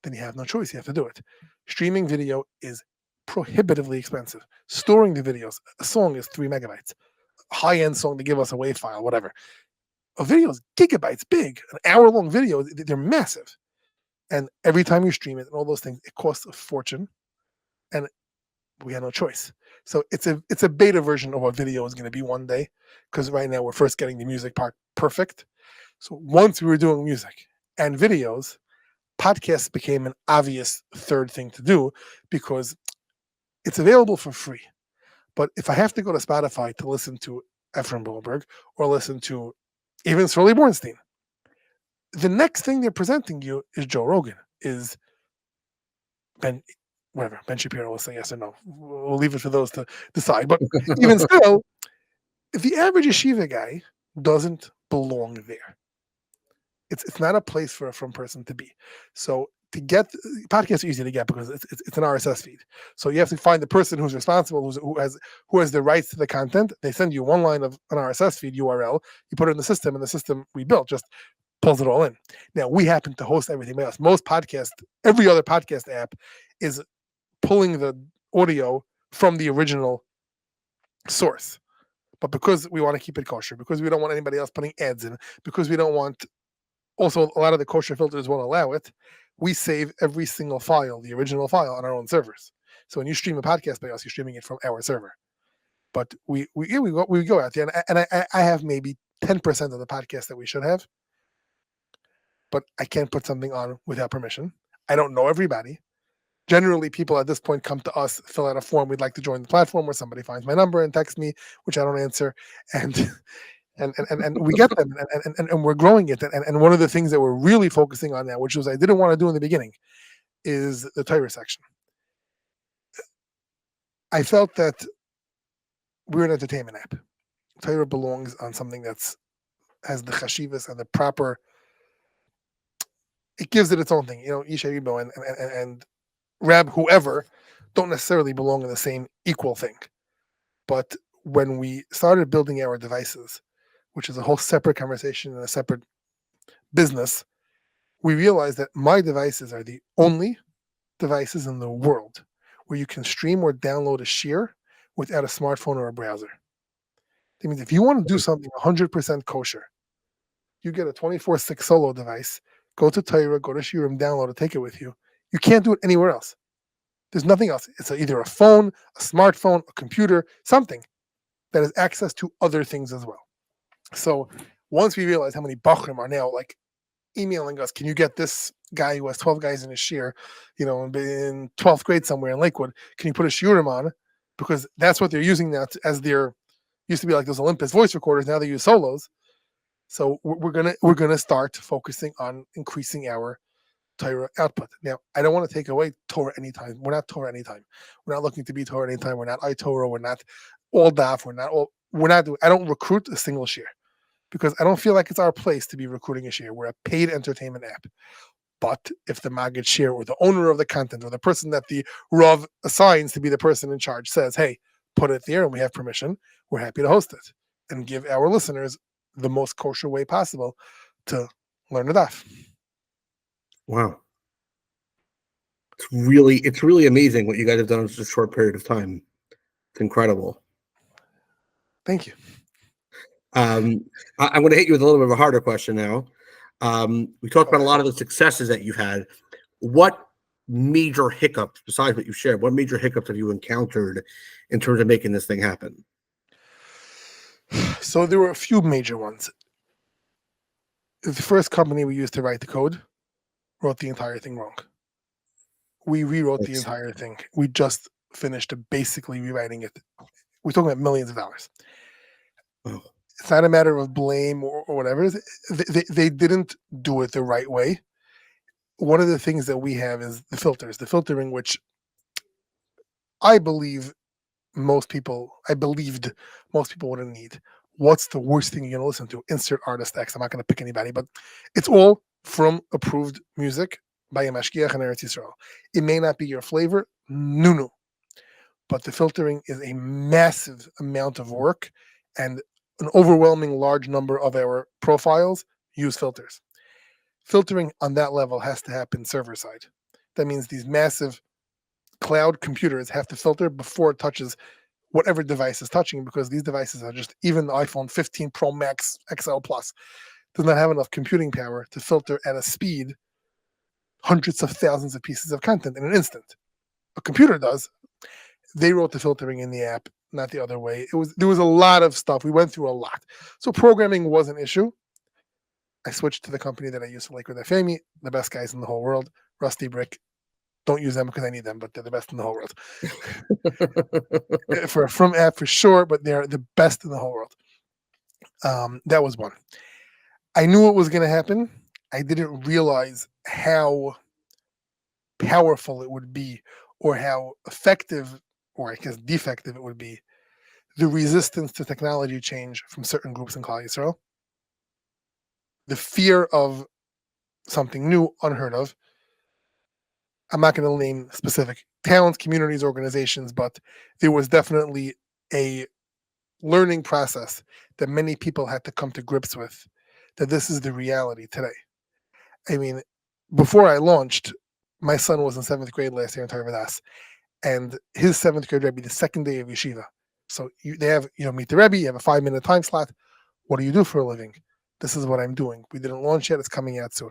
then you have no choice. You have to do it. Streaming video is prohibitively expensive. Storing the videos, a song is 3 megabytes. A high-end song to give us a WAV file, whatever. A video is gigabytes big. An hour-long video, they're massive. And every time you stream it and all those things, it costs a fortune. And we had no choice. So it's a beta version of what video is going to be one day, because right now we're first getting the music part perfect. So once we were doing music and videos, podcasts became an obvious third thing to do because it's available for free. But if I have to go to Spotify to listen to Ephraim Goldberg or listen to even Sully Bornstein, the next thing they're presenting you is Joe Rogan, is Ben Shapiro will say yes or no. We'll leave it for those to decide. But even still, if the average yeshiva guy doesn't belong there, it's not a place for a from person to be. So to get podcasts are easy to get because it's an RSS feed. So you have to find the person who's responsible, who has the rights to the content. They send you one line of an RSS feed URL. You put it in the system, and the system we built just pulls it all in. Now we happen to host everything else. Most podcasts, every other podcast app is pulling the audio from the original source. But because we want to keep it kosher, because we don't want anybody else putting ads in, because we don't want, also a lot of the kosher filters won't allow it, we save every single file, the original file, on our own servers. So when you stream a podcast by us, you're streaming it from our server. But we go out there, and I have maybe 10% of the podcast that we should have, but I can't put something on without permission. I don't know everybody. Generally, people at this point come to us, fill out a form. We'd like to join the platform, where somebody finds my number and texts me, which I don't answer, and we get them, and we're growing it. And one of the things that we're really focusing on now, which was I didn't want to do in the beginning, is the Torah section. I felt that we're an entertainment app. Torah belongs on something has the chashivas and the proper. It gives it its own thing. Ishay Ribo and Rab, whoever, don't necessarily belong in the same equal thing. But when we started building our devices, which is a whole separate conversation and a separate business, we realized that my devices are the only devices in the world where you can stream or download a shiur without a smartphone or a browser. That means if you want to do something 100% kosher, you get a 24/6 solo device, go to Torah, go to Shiurim, download it, take it with you. You can't do it anywhere else. There's nothing else. It's either a phone, a smartphone, a computer, something that has access to other things as well. So once we realize how many Bachrim are now like emailing us, can you get this guy who has 12 guys in his shiur, in 12th grade somewhere in Lakewood, can you put a shiurim on? Because that's what they're using now as their, used to be like those Olympus voice recorders, now they use solos. So we're gonna start focusing on increasing our Torah output. Now, I don't want to take away Torah anytime. We're not Torah anytime. We're not looking to be Torah anytime. We're not iTorah. We're not all DAF. I don't recruit a single shiur because I don't feel like it's our place to be recruiting a shiur. We're a paid entertainment app. But if the Maggid shiur or the owner of the content or the person that the Rav assigns to be the person in charge says, hey, put it there and we have permission, we're happy to host it and give our listeners the most kosher way possible to learn the daf. Wow. It's really amazing what you guys have done in such a short period of time. It's incredible. Thank you. I'm going to hit you with a little bit of a harder question now. We talked about a lot of the successes that you've had. What major hiccups, besides what you shared, what major hiccups have you encountered in terms of making this thing happen? So there were a few major ones. The first company we used to write the code wrote the entire thing wrong. We rewrote the entire thing. We just finished basically rewriting it. We're talking about millions of dollars. Oh. It's not a matter of blame or whatever. They didn't do it the right way. One of the things that we have is the filters, the filtering, which I believe I believed most people wouldn't need. What's the worst thing you're going to listen to? Insert artist X. I'm not going to pick anybody, but it's all from approved music by a mashgiach in Eretz Yisrael. It may not be your flavor, no. But the filtering is a massive amount of work, and an overwhelming large number of our profiles use filters. Filtering on that level has to happen server side. That means these massive cloud computers have to filter before it touches whatever device is touching, because these devices are just, even the iPhone 15 Pro Max XL Plus does not have enough computing power to filter at a speed hundreds of thousands of pieces of content in an instant. A computer does. They wrote the filtering in the app, not the other way. There was a lot of stuff. We went through a lot. So programming was an issue. I switched to the company that I used to like with Fami, the best guys in the whole world, Rusty Brick. Don't use them because I need them, but they're the best in the whole world. For a From app for sure, but they're the best in the whole world. That was one. I knew it was going to happen. I didn't realize how powerful it would be, or how effective, or I guess defective it would be, the resistance to technology change from certain groups in Klal Yisrael. The fear of something new, unheard of. I'm not going to name specific towns, communities, organizations, but there was definitely a learning process that many people had to come to grips with, that this is the reality today. I mean, before I launched, my son was in 7th grade last year in Torah Vodas, and his 7th grade Rebbe, the second day of yeshiva. So they have, meet the Rebbe, you have a 5-minute time slot. What do you do for a living? This is what I'm doing. We didn't launch yet. It's coming out soon.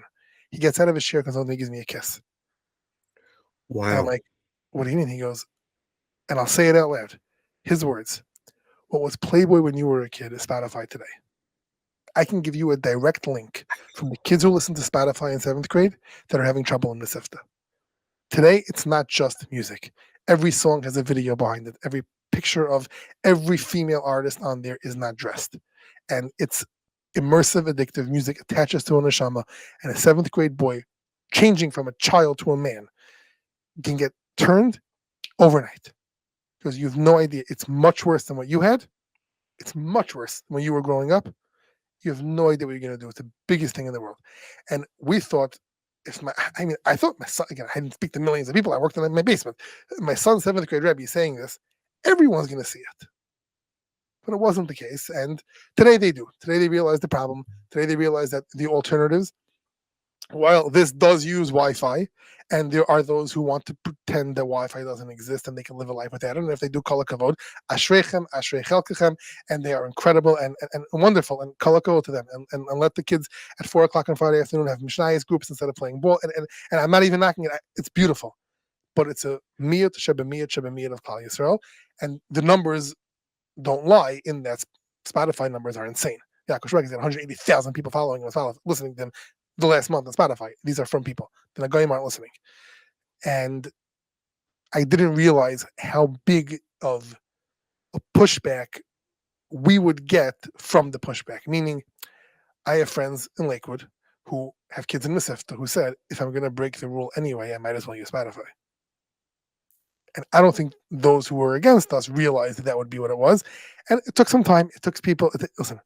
He gets out of his chair because he gives me a kiss. Wow. And I'm like, what do you mean? He goes, and I'll say it out loud. His words. What was Playboy when you were a kid is Spotify today. I can give you a direct link from the kids who listen to Spotify in 7th grade that are having trouble in the Sifta. Today, it's not just music. Every song has a video behind it. Every picture of every female artist on there is not dressed. And it's immersive, addictive music attaches to a neshama. And a 7th grade boy, changing from a child to a man, can get turned overnight. Because you have no idea. It's much worse than what you had. It's much worse when you were growing up. You have no idea what you're going to do. It's the biggest thing in the world. And we thought, I thought my son, again, I didn't speak to millions of people. I worked in my basement. My son's 7th grade Rebbe saying this, everyone's going to see it. But it wasn't the case. And today they do. Today they realize the problem. Today they realize that the alternatives, while this does use Wi-Fi, and there are those who want to pretend that Wi-Fi doesn't exist and they can live a life without it, and if they do, kol hakavod, ashreichem, ashrei chelkechem, and they are incredible and wonderful, and kol hakavod to them, and let the kids at 4 o'clock on Friday afternoon have mishnayos groups instead of playing ball, and I'm not even knocking it. It's beautiful, but it's a miyut shebemiyut of Klal Yisrael, and the numbers don't lie in that. Spotify numbers are insane. Yaakov Shwekey's got 180,000 people following him, listening to him the last month on Spotify. These are from people. The Nagayim aren't listening. And I didn't realize how big of a pushback we would get from the pushback. Meaning, I have friends in Lakewood who have kids in Masifta who said, if I'm going to break the rule anyway, I might as well use Spotify. And I don't think those who were against us realized that would be what it was. And it took some time. It took people, listen,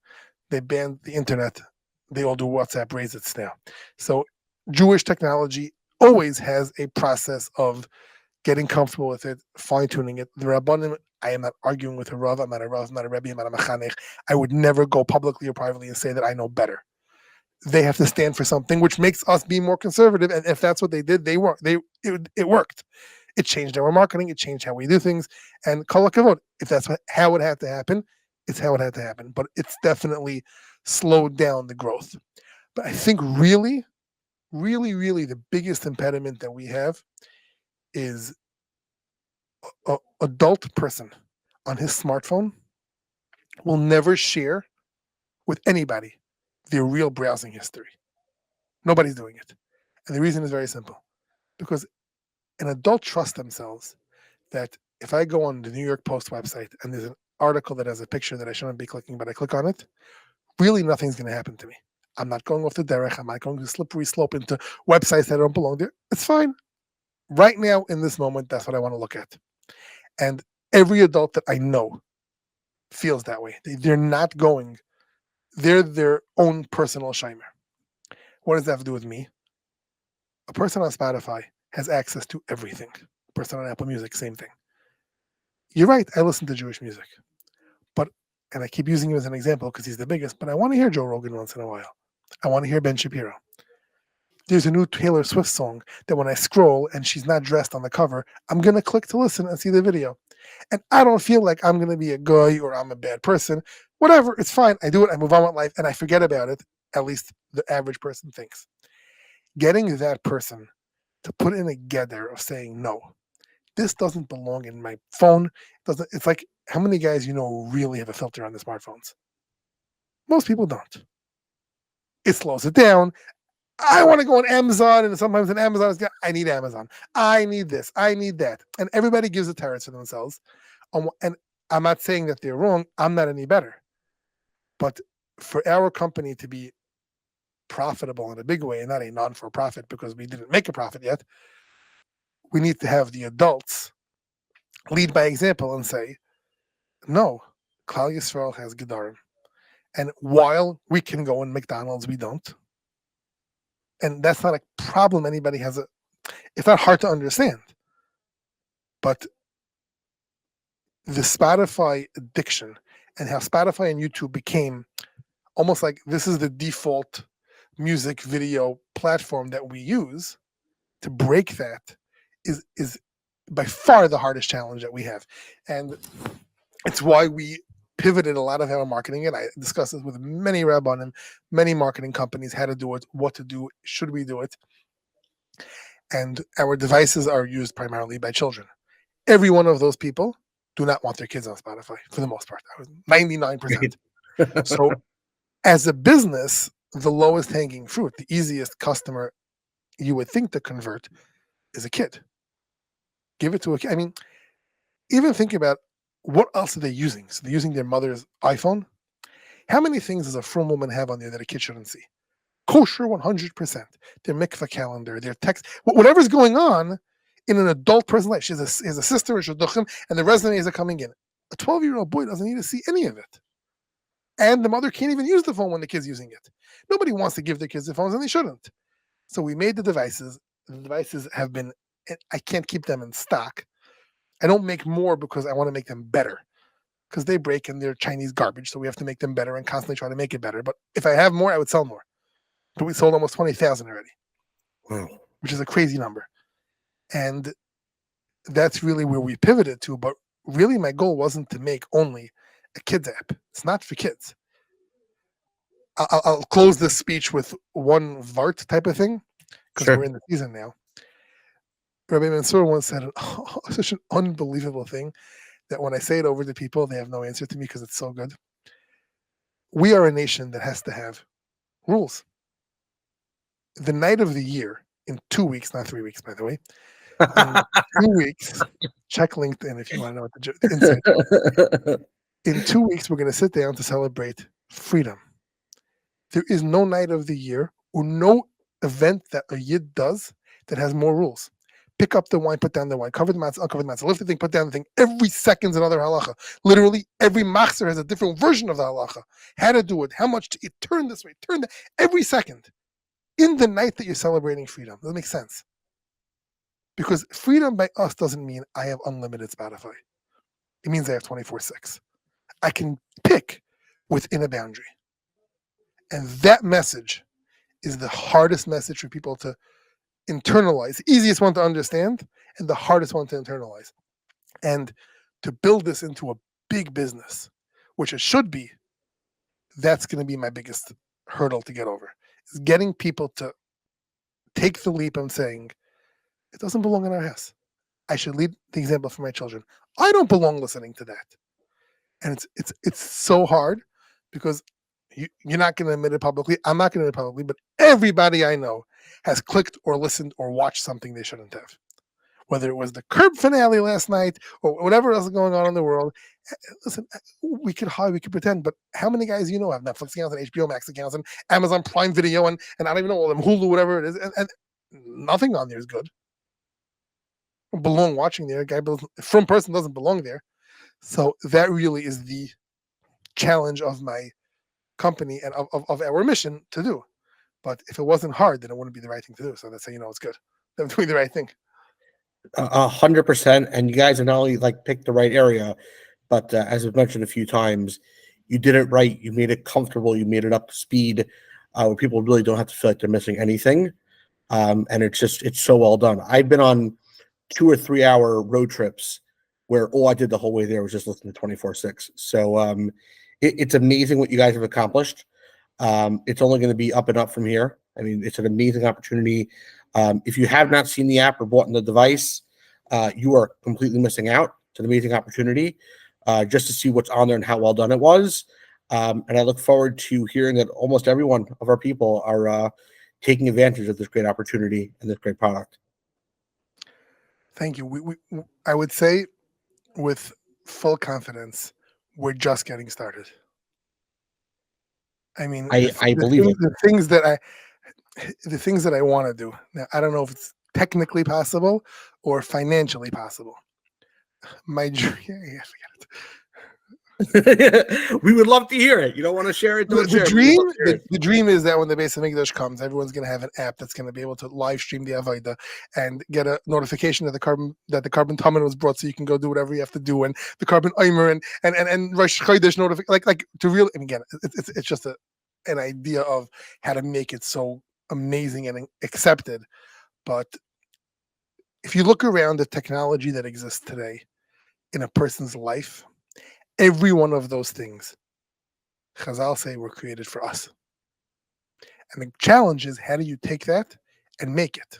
they banned the internet. They all do WhatsApp raises now. So Jewish technology always has a process of getting comfortable with it, fine-tuning it. The Rabbanim, I am not arguing with a Rav. I'm not a Rav, I'm not a Rebbe, I'm not a Mechanech. I would never go publicly or privately and say that I know better. They have to stand for something, which makes us be more conservative. And if that's what they did, it worked. It changed our marketing. It changed how we do things. And kol hakavod, if that's how it had to happen, it's how it had to happen. But it's definitely slowed down the growth. But I think really, really the biggest impediment that we have is an adult person on his smartphone will never share with anybody their real browsing history. Nobody's doing it. And the reason is very simple. Because an adult trusts themselves that if I go on the New York Post website and there's an article that has a picture that I shouldn't be clicking, but I click on it, really nothing's going to happen to me. I'm not going off the derech. I'm not going to slippery slope into websites that don't belong there. It's fine. Right now, in this moment, that's what I want to look at. And Every adult that I know feels that way. They're not going. They're their own personal shimer. What does that have to do with me? A person on Spotify has access to everything. A person on Apple Music, same thing. You're right. I listen to Jewish music, and I keep using him as an example because he's the biggest, but I want to hear Joe Rogan once in a while. I want to hear Ben Shapiro. There's a new Taylor Swift song that when I scroll and she's not dressed on the cover, I'm going to click to listen and see the video. And I don't feel like I'm going to be a guy or I'm a bad person. Whatever, it's fine. I do it, I move on with life, and I forget about it. At least the average person thinks. Getting that person to put in a gather of saying, no, this doesn't belong in my phone. It's like, how many guys you know really have a filter on their smartphones? Most people don't. It slows it down. I want to go on Amazon, and sometimes on Amazon, I need Amazon. I need this. I need that. And everybody gives a tariff to themselves. And I'm not saying that they're wrong. I'm not any better. But for our company to be profitable in a big way and not a non-for-profit because we didn't make a profit yet, we need to have the adults lead by example and say, no, Klal Yisrael has Gedarim. And while we can go in McDonald's, we don't. And that's not a problem anybody has. It's not hard to understand. But the Spotify addiction and how Spotify and YouTube became almost like this is the default music video platform that we use, to break that is by far the hardest challenge that we have. And it's why we pivoted a lot of our marketing, and I discussed this with many rabbanim, many marketing companies, how to do it, what to do, should we do it. And our devices are used primarily by children. Every one of those people do not want their kids on Spotify, for the most part. 99%. So as a business, the lowest hanging fruit, the easiest customer you would think to convert is a kid. Give it to a kid. I mean, even think about what else are they using? So they're using their mother's iPhone. How many things does a frum woman have on there that a kid shouldn't see? Kosher 100%. Their mikvah calendar, their text, whatever's going on in an adult person's life. She has a sister, a shidduchim, and the resumes are coming in. A 12-year-old boy doesn't need to see any of it. And the mother can't even use the phone when the kid's using it. Nobody wants to give their kids the phones, and they shouldn't. So we made the devices. The devices have been, I can't keep them in stock. I don't make more because I want to make them better, because they break and they're Chinese garbage. So we have to make them better and constantly try to make it better. But if I have more, I would sell more. But we sold almost 20,000 already. Wow. Which is a crazy number. And that's really where we pivoted to. But really, my goal wasn't to make only a kids app. It's not for kids. I'll close this speech with one Vart type of thing, because we're in the season now. Rabbi Mansour once said such an unbelievable thing that when I say it over to people, they have no answer to me because it's so good. We are a nation that has to have rules. The night of the year, in 2 weeks, not 3 weeks, by the way, in 2 weeks, check LinkedIn if you want to know what the inside. In 2 weeks, we're going to sit down to celebrate freedom. There is no night of the year or no event that a Yid does that has more rules. Pick up the wine, put down the wine, cover the matzah, uncover the matzah, lift the thing, put down the thing. Every second's another halacha. Literally, every machzer has a different version of the halacha. How to do it, how much to eat, turn this way, turn that. Every second. In the night that you're celebrating freedom. That makes sense. Because freedom by us doesn't mean I have unlimited Spotify. It means I have 24/6. I can pick within a boundary. And that message is the hardest message for people to internalize. The easiest one to understand and the hardest one to internalize. And to build this into a big business, which it should be, that's going to be my biggest hurdle to get over. Is getting people to take the leap and saying, it doesn't belong in our house. I should lead the example for my children. I don't belong listening to that. And it's so hard because you're not going to admit it publicly. I'm not going to admit it publicly, but everybody I know has clicked or listened or watched something they shouldn't have. Whether it was the Curb finale last night or whatever else is going on in the world. Listen, we could hide, we could pretend, but how many guys you know have Netflix accounts and HBO Max accounts and Amazon Prime Video and I don't even know all them, Hulu, whatever it is, and nothing on there is good. Belong watching there. A guy from person doesn't belong there. So that really is the challenge of my company and of our mission to do. But if it wasn't hard, then it wouldn't be the right thing to do. So that's how you know it's good. I'm doing the right thing. 100%. And you guys have not only like picked the right area, but as I've mentioned a few times, you did it right. You made it comfortable. You made it up to speed, where people really don't have to feel like they're missing anything. And it's so well done. I've been on 2 or 3 hour road trips where all I did the whole way there was just listen to 24/6. So it's amazing what you guys have accomplished. It's only going to be up and up from here. I mean, it's an amazing opportunity. If you have not seen the app or bought the device, you are completely missing out. It's an amazing opportunity just to see what's on there and how well done it was. And I look forward to hearing that almost every one of our people are taking advantage of this great opportunity and this great product. Thank you. I would say with full confidence, we're just getting started. I mean, I believe it. The things that I want to do. Now, I don't know if it's technically possible or financially possible. My dream, yeah, forget it. We would love to hear it. You don't want to share it? Don't share it. The dream is that when the Beis Hamikdash comes, everyone's going to have an app that's going to be able to live stream the Avodah and get a notification that the carbon Taman was brought, so you can go do whatever you have to do, and the carbon Omer and Rosh Chodesh notification, like to really. And again, it's just an idea of how to make it so amazing and accepted. But if you look around the technology that exists today in a person's life, every one of those things, Chazal say, were created for us. And the challenge is, how do you take that and make it?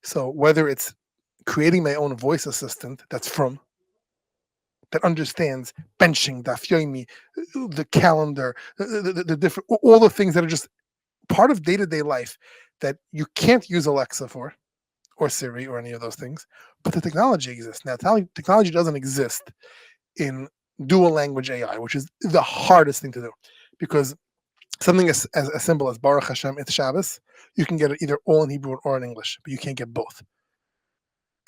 So whether it's creating my own voice assistant that understands benching, daf yomi, the calendar, the different, all the things that are just part of day-to-day life that you can't use Alexa for, or Siri, or any of those things, but the technology exists. Now, technology doesn't exist in dual language AI, which is the hardest thing to do, because something as simple as Baruch Hashem it's Shabbos, you can get it either all in Hebrew or in English, but you can't get both.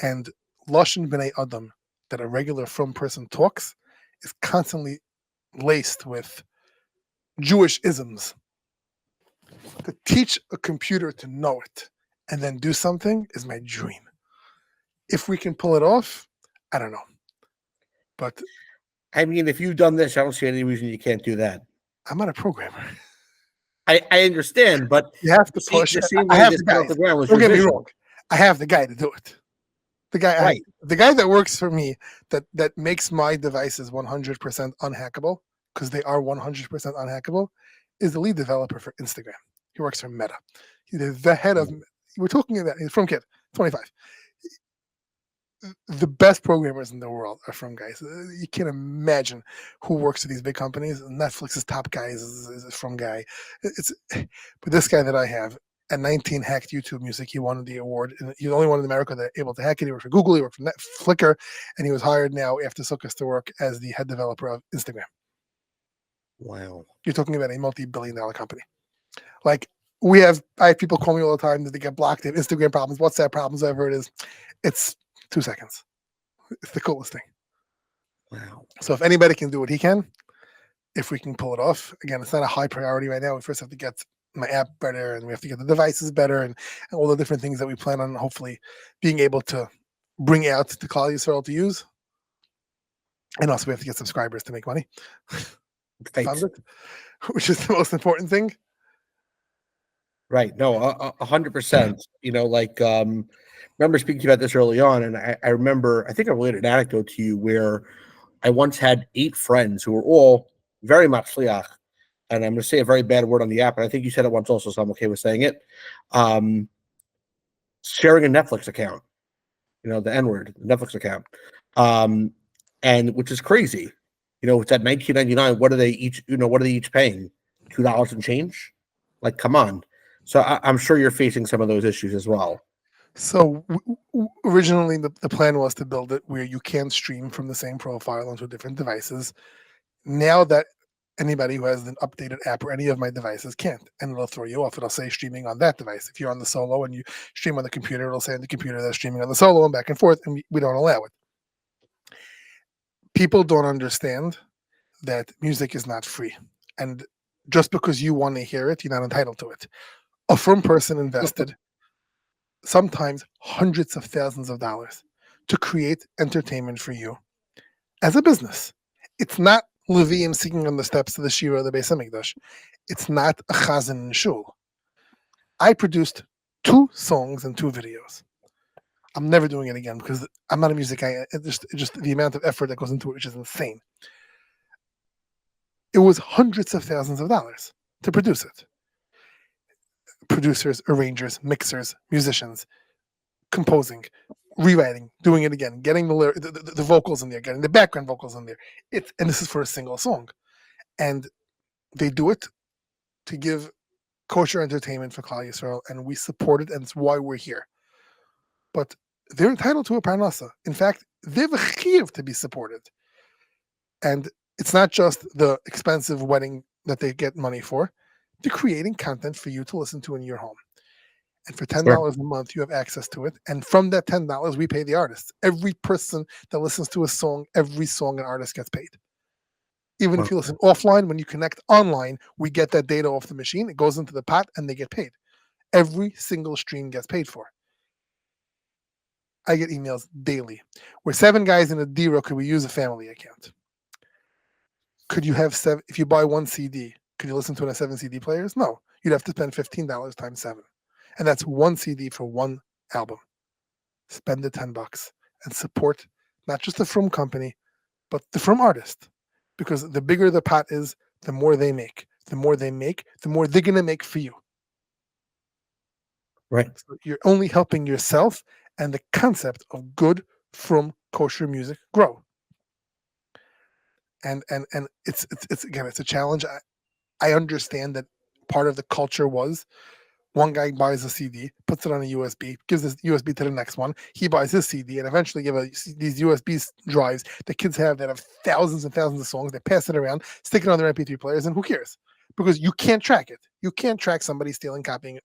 And Lashon B'nai Adam, that a regular from person talks, is constantly laced with Jewish isms. To teach a computer to know it and then do something is my dream. If we can pull it off, I don't know. But I mean, if you've done this, I don't see any reason you can't do that. I'm not a programmer. I understand, but you have to push. I have the guy. Don't get me wrong. I have the guy to do it. The guy, right. The guy that works for me, that makes my devices 100% unhackable, because they are 100% unhackable, is the lead developer for Instagram. He works for Meta. He's the head of. We're talking about. He's from Kid, 25. The best programmers in the world are from guys. You can't imagine who works at these big companies. Netflix's top guy is from guy. But this guy that I have, at 19, hacked YouTube Music. He won the award. And he's the only one in America that able to hack it. He worked for Google. He worked for Flickr, and he was hired now after Sukkot to work as the head developer of Instagram. Wow! You're talking about a multi-billion-dollar company. Like I have people call me all the time that they get blocked. They have Instagram problems, WhatsApp problems, whatever it is. It's 2 seconds. It's the coolest thing. Wow. So if anybody can do what he can, if we can pull it off, again, it's not a high priority right now. We first have to get my app better, and we have to get the devices better, and all the different things that we plan on hopefully being able to bring out to Klal Yisrael to use. And also we have to get subscribers to make money. Which is the most important thing. Right. No, 100%. You know, like, remember speaking to you about this early on, and I remember, I think I related an anecdote to you where I once had 8 friends who were all very much Shliach, and I'm going to say a very bad word on the app, and I think you said it once also, so I'm okay with saying it. Sharing a Netflix account, you know, the N-word, the Netflix account, and which is crazy. You know, it's at $19.99. What are they each? You know, what are they each paying? $2 and change? Like, come on. So I'm sure you're facing some of those issues as well. So originally the plan was to build it where you can stream from the same profile onto different devices. Now that anybody who has an updated app or any of my devices can't, and it'll throw you off. It'll say streaming on that device. If you're on the Solo and you stream on the computer, it'll say on the computer that's streaming on the Solo and back and forth, and we don't allow it. people don't understand that music is not free. And just because you want to hear it, you're not entitled to it. A firm person invested sometimes hundreds of thousands of dollars to create entertainment for you as a business. It's not Levine singing on the steps of the Shira of the Beis Hamikdash. It's not a chazan in shul. I produced 2 songs and 2 videos. I'm never doing it again because I'm not a music guy. Just the amount of effort that goes into it, which is insane. It was hundreds of thousands of dollars to produce it. Producers, arrangers, mixers, musicians, composing, rewriting, doing it again, getting the vocals in there, getting the background vocals in there. And this is for a single song. And they do it to give kosher entertainment for Klal Yisrael, and we support it, and it's why we're here. But they're entitled to a parnasa. In fact, they have a chiyuv to be supported. And it's not just the expensive wedding that they get money for. They're creating content for you to listen to in your home. And for $10 a month, you have access to it. And from that $10, we pay the artists. Every person that listens to a song, every song an artist gets paid. Even if you listen offline, when you connect online, we get that data off the machine. It goes into the pot and they get paid. Every single stream gets paid for. I get emails daily. We're 7 guys in a D-row. Could we use a family account? Could you have 7? If you buy 1 CD, could you listen to it on 7 CD players? No. You'd have to spend $15 times 7. And that's 1 CD for 1 album. Spend the $10 and support not just the From company, but the From artist. Because the bigger the pot is, the more they make. The more they make, the more they're going to make for you. Right. So you're only helping yourself and the concept of good From kosher music grow. And it's again, it's a challenge. I understand that part of the culture was one guy buys a CD, puts it on a USB, gives this USB to the next one. He buys his CD, and eventually you have these USB drives that kids have that have thousands and thousands of songs. They pass it around, stick it on their MP3 players, and who cares? Because you can't track it. You can't track somebody stealing, copying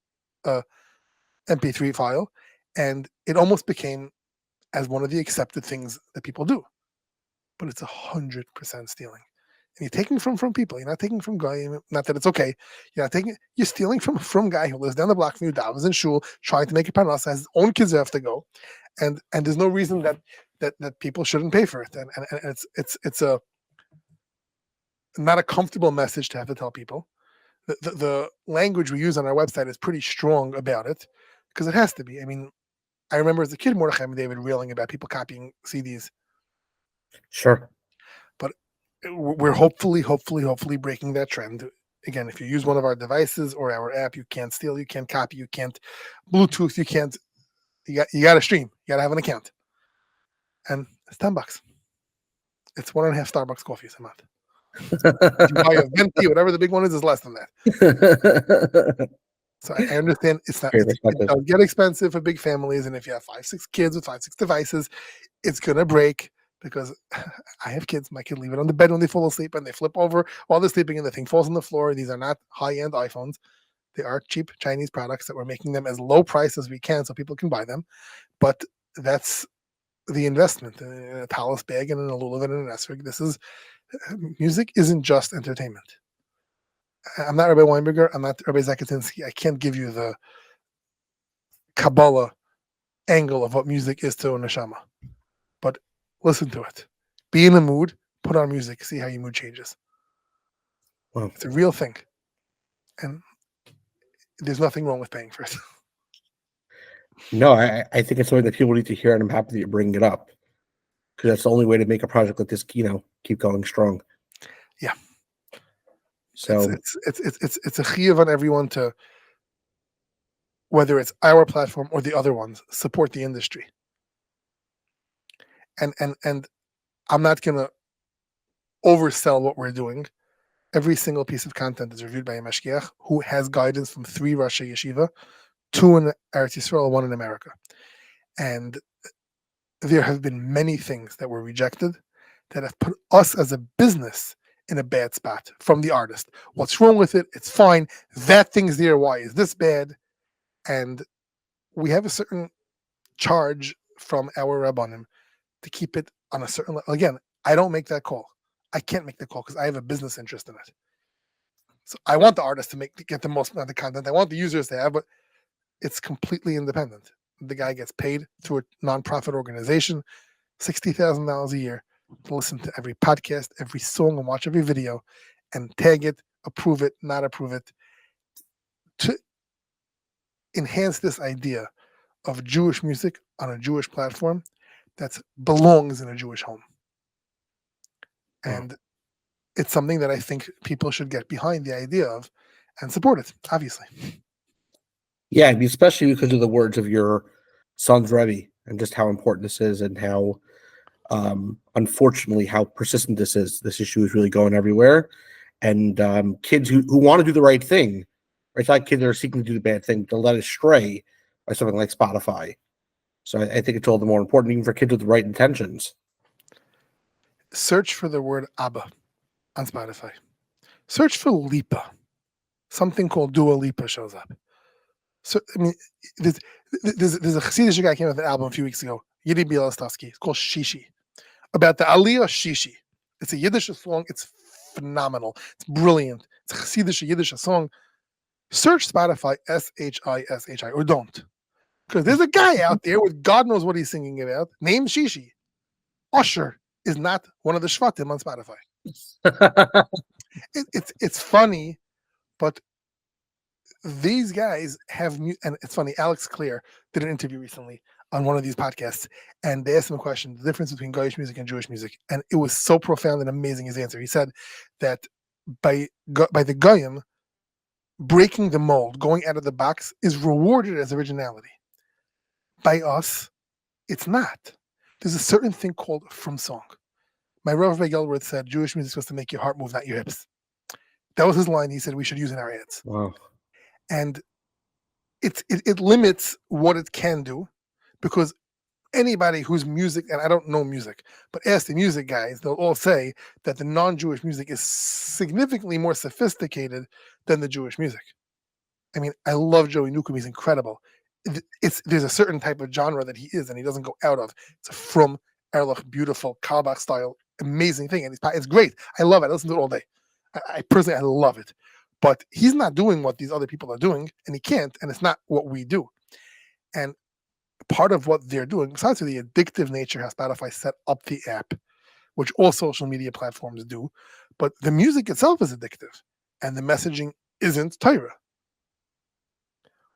a MP3 file, and it almost became as one of the accepted things that people do. But it's 100% stealing. And you're taking from people. You're not taking from guy. Not that it's okay. You're stealing from guy who lives down the block from you, davens in shul, trying to make a parnasa, has his own kids who have to go, and there's no reason that people shouldn't pay for it. And it's a not a comfortable message to have to tell people. The language we use on our website is pretty strong about it because it has to be. I mean, I remember as a kid, Mordechai Ben David reeling about people copying CDs. Sure. But we're hopefully breaking that trend. Again, if you use one of our devices or our app, you can't steal, you can't copy, you can't Bluetooth, you got to stream, you got to have an account. And it's $10. It's 1.5 Starbucks coffees a month. If you buy a venti, whatever the big one is less than that. So I understand it does get expensive for big families, and if you have 5-6 kids with 5-6 devices, it's gonna break. Because I have kids, my kid leave it on the bed when they fall asleep and they flip over while they're sleeping and the thing falls on the floor. These are not high-end iPhones. They are cheap Chinese products that we're making them as low price as we can so people can buy them. But that's the investment in a Talis bag and in a Lulav and an Esrig. Music isn't just entertainment. I'm not Rabbi Weinberger. I'm not Rabbi Zakatinsky. I can't give you the Kabbalah angle of what music is to a neshama. But listen to it. Be in a mood. Put on music. See how your mood changes. Wow. It's a real thing. And there's nothing wrong with paying for it. No, I think it's something that people need to hear, and I'm happy that you're bringing it up. Because that's the only way to make a project like this, keep going strong. Yeah. So it's a chiyuv on everyone to, whether it's our platform or the other ones, support the industry. And I'm not gonna oversell what we're doing. Every single piece of content is reviewed by a mashgiach who has guidance from 3 Roshei Yeshiva, 2 in Eretz Yisrael, 1 in America. And there have been many things that were rejected that have put us as a business in a bad spot from the artist. What's wrong with it? It's fine. That thing's there. Why is this bad? And we have a certain charge from our Rabbanim to keep it on a certain level. Again, I don't make that call. I can't make the call because I have a business interest in it. So I want the artist to get the most amount of content. I want the users to have, but it's completely independent. The guy gets paid through a nonprofit organization, $60,000 a year to listen to every podcast, every song, and watch every video, and tag it, approve it, not approve it, to enhance this idea of Jewish music on a Jewish platform that belongs in a Jewish home. And it's something that I think people should get behind the idea of and support it, obviously. Yeah, especially because of the words of your son's Rebbe and just how important this is and how, unfortunately, how persistent this is. This issue is really going everywhere. And kids who want to do the right thing, right? It's not kids that are seeking to do the bad thing, to let astray by something like Spotify. So I think it's all the more important, even for kids with the right intentions. Search for the word Abba on Spotify. Search for Lipa. Something called Dua Lipa shows up. So I mean, there's a Hasidic guy came out with an album a few weeks ago, Yiddi Bielostovsky. It's called Shishi, about the Aliyah Shishi. It's a Yiddish song. It's phenomenal. It's brilliant. It's a Hasidic Yiddish song. Search Spotify Shishi or don't, because there's a guy out there with God knows what he's singing about named Shishi. Usher is not one of the Shvatim on Spotify. It's funny, but these guys have, and it's funny, Alex Clear did an interview recently on one of these podcasts, and they asked him a question, the difference between Goyish music and Jewish music, and it was so profound and amazing, his answer. He said that by the Goyim, breaking the mold, going out of the box, is rewarded as originality. By us, it's not. There's a certain thing called from song. My Rav Gelworth said, Jewish music is supposed to make your heart move, not your hips. That was his line he said we should use in our ads. Wow. And it limits what it can do, because anybody whose music, and I don't know music, but ask the music guys, they'll all say that the non-Jewish music is significantly more sophisticated than the Jewish music. I mean, I love Joey Newcomb. He's incredible. There's a certain type of genre that he is, and he doesn't go out of. It's a from Erlich, beautiful Carlebach style, amazing thing, and it's great. I love it. I listen to it all day. I personally love it. But he's not doing what these other people are doing, and he can't, and it's not what we do. And part of what they're doing, besides the addictive nature, how Spotify set up the app, which all social media platforms do, but the music itself is addictive, and the messaging isn't Torah.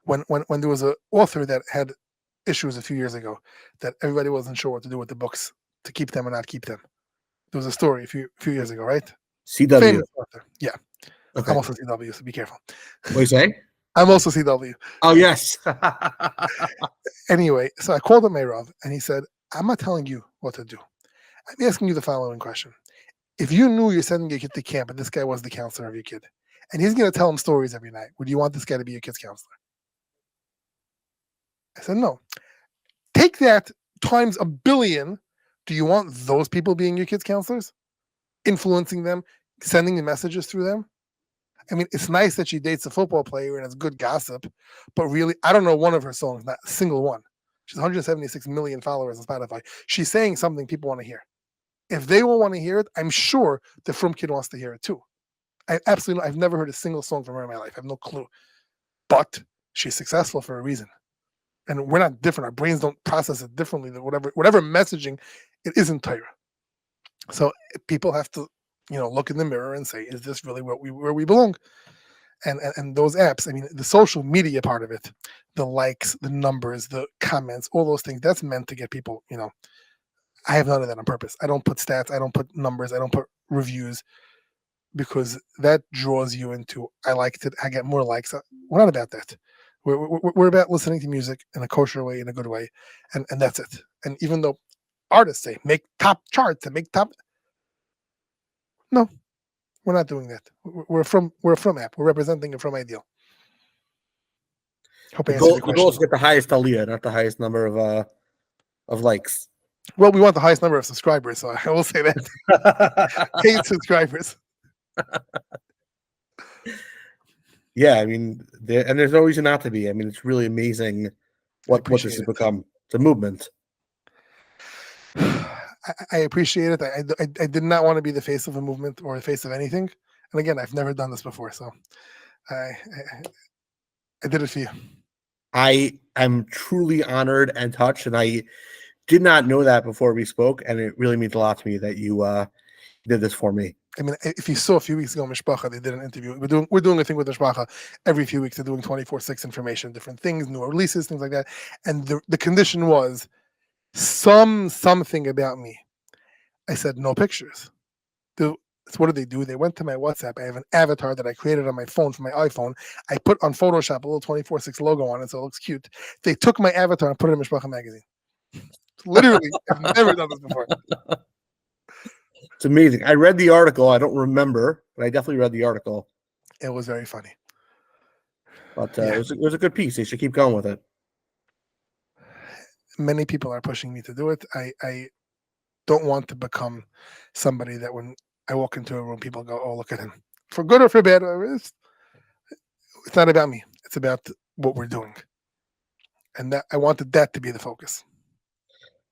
When there was an author that had issues a few years ago that everybody wasn't sure what to do with the books, to keep them or not keep them. There was a story a few years ago, right? CW. Famous author. Yeah. Okay. I'm also CW, so be careful. What do you say? I'm also CW. Oh, yes. Anyway, so I called him Rav, and he said, I'm not telling you what to do. I'm asking you the following question. If you knew you're sending your kid to camp and this guy was the counselor of your kid, and he's going to tell him stories every night, would you want this guy to be your kid's counselor? I said, no. Take that times 1 billion. Do you want those people being your kids' counselors? Influencing them, sending the messages through them? I mean, it's nice that she dates a football player and it's good gossip, but really, I don't know one of her songs, not a single one. She's 176 million followers on Spotify. She's saying something people want to hear. If they will want to hear it, I'm sure the Frum kid wants to hear it too. I've never heard a single song from her in my life. I have no clue. But she's successful for a reason. And we're not different. Our brains don't process it differently than whatever messaging, it isn't Torah. So people have to, look in the mirror and say, is this really where we belong? And those apps, I mean, the social media part of it, the likes, the numbers, the comments, all those things, that's meant to get people, I have none of that on purpose. I don't put stats, I don't put numbers, I don't put reviews, because that draws you into, I liked it, I get more likes. We're not about that. We're about listening to music in a kosher way, in a good way, and that's it. And even though artists say make top charts and make top, no, we're not doing that. We're from app. We're representing it from ideal. Hope I answered your question. The goal is to get the highest aliyah, not the highest number of likes. Well, we want the highest number of subscribers, so I will say that. Paid subscribers. Yeah, I mean, there's no reason not to be. I mean, it's really amazing what this has become. It's a movement. I appreciate it. I did not want to be the face of a movement or the face of anything. And again, I've never done this before, so I did it for you. I am truly honored and touched, and I did not know that before we spoke, and it really means a lot to me that you did this for me. I mean, if you saw a few weeks ago, Mishpacha, they did an interview. We're doing a thing with Mishpacha every few weeks. They're doing 24/6 information, different things, new releases, things like that. And the condition was something about me. I said no pictures. So what did they do? They went to my WhatsApp. I have an avatar that I created on my phone from my iPhone. I put on Photoshop a little 24/6 logo on it, so it looks cute. They took my avatar and put it in Mishpacha magazine. Literally, I've never done this before. It's amazing. I read the article. I don't remember, but I definitely read the article. It was very funny. But it was a good piece. They should keep going with it. Many people are pushing me to do it. I don't want to become somebody that when I walk into a room, people go, "Oh, look at him," for good or for bad. It's not about me. It's about what we're doing, and that I wanted that to be the focus.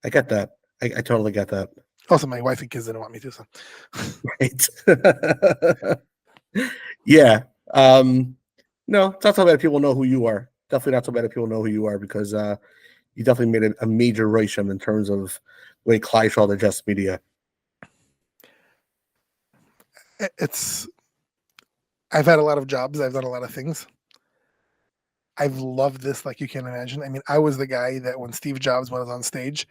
I get that. I totally get that. Also, my wife and kids didn't want me to. So. Right. Yeah. No, it's not so bad if people know who you are. Definitely not so bad if people know who you are, because you definitely made a major Rosham in terms of the way Klai Yisrael digests media. I've had a lot of jobs. I've done a lot of things. I've loved this like you can't imagine. I mean, I was the guy that when Steve Jobs went on stage,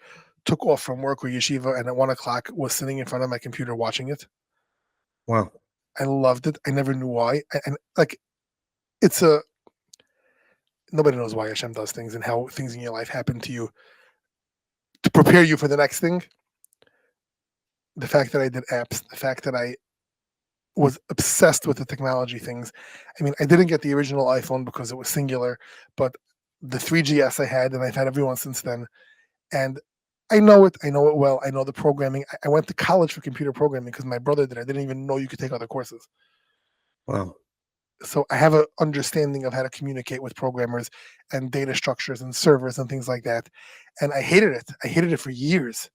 took off from work or yeshiva, and at 1:00 was sitting in front of my computer watching it. Wow. I loved it. I never knew why. And like, nobody knows why Hashem does things and how things in your life happen to you to prepare you for the next thing. The fact that I did apps, the fact that I was obsessed with the technology things. I mean, I didn't get the original iPhone because it was singular, but the 3GS I had, and I've had every one since then. And I know it well. I know the programming. I went to college for computer programming because my brother did. I didn't even know you could take other courses. Wow. So I have an understanding of how to communicate with programmers and data structures and servers and things like that. And I hated it. I hated it for years.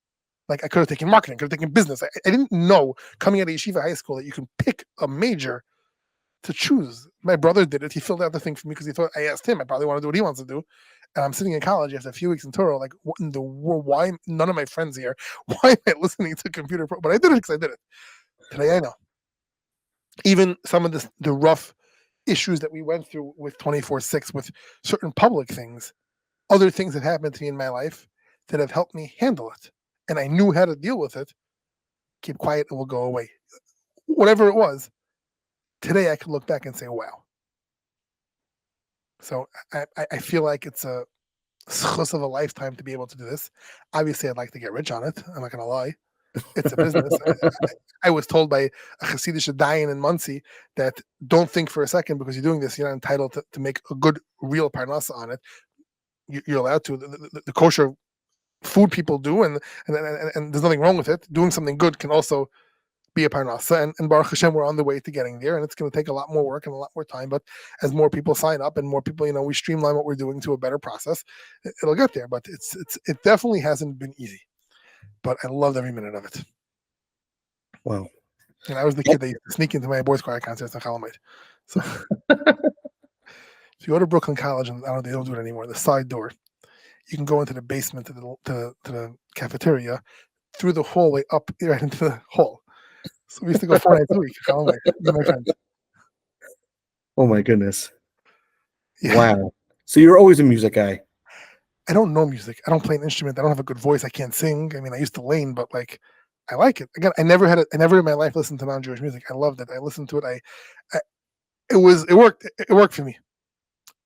Like I could have taken marketing, could have taken business. I didn't know coming out of yeshiva high school that you can pick a major to choose. My brother did it. He filled out the thing for me because he thought I asked him. I probably want to do what he wants to do. And I'm sitting in college after a few weeks in Torah, like, what in the world? Why none of my friends here? Why am I listening to computer pro? But I did it because I did it. Today I know. Even some of the rough issues that we went through with 24/6 with certain public things, other things that happened to me in my life that have helped me handle it. And I knew how to deal with it. Keep quiet, it will go away. Whatever it was, today I can look back and say, wow. So I feel like it's a schus of a lifetime to be able to do this. Obviously, I'd like to get rich on it. I'm not going to lie. It's a business. I was told by a Hasidic Dayan in Muncie that don't think for a second because you're doing this, you're not entitled to make a good, real parnassa on it. You're allowed to. The kosher food people do, and there's nothing wrong with it. Doing something good can also be a parnassa, and Baruch Hashem, we're on the way to getting there, and it's going to take a lot more work and a lot more time. But as more people sign up and more people, we streamline what we're doing to a better process, it'll get there. But it definitely hasn't been easy. But I loved every minute of it. Wow. And I was the kid that used to sneak into my boys' choir concerts in Chalamite. So if you go to Brooklyn College, and they don't do it anymore, the side door, you can go into the basement to the cafeteria through the hallway up right into the hall. So we used to go 4 nights a week. Chalamite with my friends. Oh my goodness. Yeah. Wow. So you're always a music guy. I don't know music. I don't play an instrument. I don't have a good voice. I can't sing. I mean, I used to lane, but like, I like it. Again, I never in my life listened to non-Jewish music. I loved it. I listened to it. It worked. It worked for me.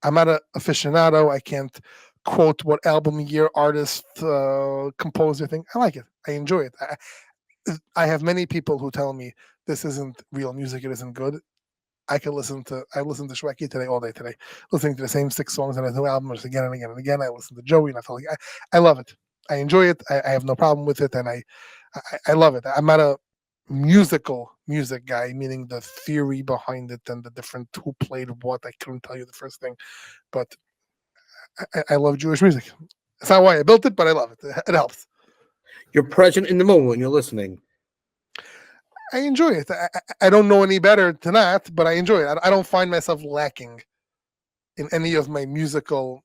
I'm not an aficionado. I can't quote what album, year, artist, composer thing. I like it. I enjoy it. I have many people who tell me this isn't real music. It isn't good. I listened to Shwekey today, all day today, listening to the same 6 songs on his new album just again and again and again. I listen to Joey, and I felt like I love it. I enjoy it. I have no problem with it, and I love it. I'm not a musical music guy, meaning the theory behind it and the different who played what. I couldn't tell you the first thing, but I love Jewish music. It's not why I built it, but I love it. It helps. You're present in the moment when you're listening. I enjoy it. I don't know any better than that, but I enjoy it. I don't find myself lacking in any of my musical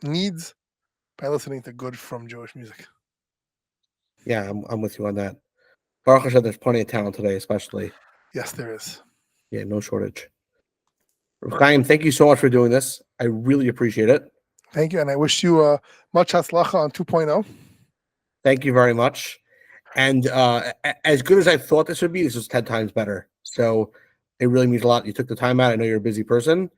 needs by listening to good from Jewish music. Yeah, I'm with you on that. Baruch Hashem, there's plenty of talent today, especially. Yes, there is. Yeah, no shortage. Chaim, thank you so much for doing this. I really appreciate it. Thank you, and I wish you much hatzlacha on 2.0. Thank you very much. And as good as I thought this would be, this was 10 times better. So it really means a lot. You took the time out. I know you're a busy person.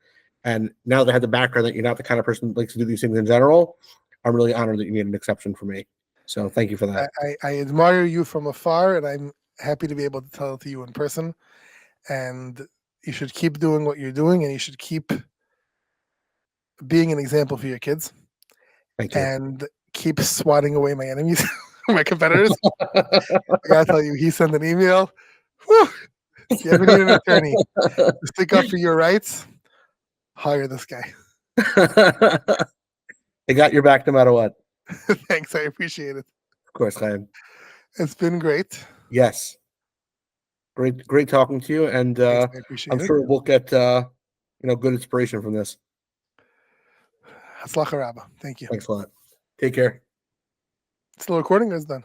And now that I have the background that you're not the kind of person that likes to do these things in general, I'm really honored that you made an exception for me. So thank you for that. I admire you from afar, and I'm happy to be able to tell it to you in person. And you should keep doing what you're doing, and you should keep being an example for your kids. Thank you. And keep swatting away my enemies, my competitors. I gotta tell you, he sent an email. Whew, if you ever need an attorney to stick up for your rights, hire this guy. I got your back no matter what. Thanks, I appreciate it. Of course, Chaim. It's been great. Yes. Great talking to you. And Thanks, I appreciate I'm it. sure we'll get good inspiration from this. Hatzlacha Rabba. Thank you. Thanks a lot. Take care. Still recording or is it done?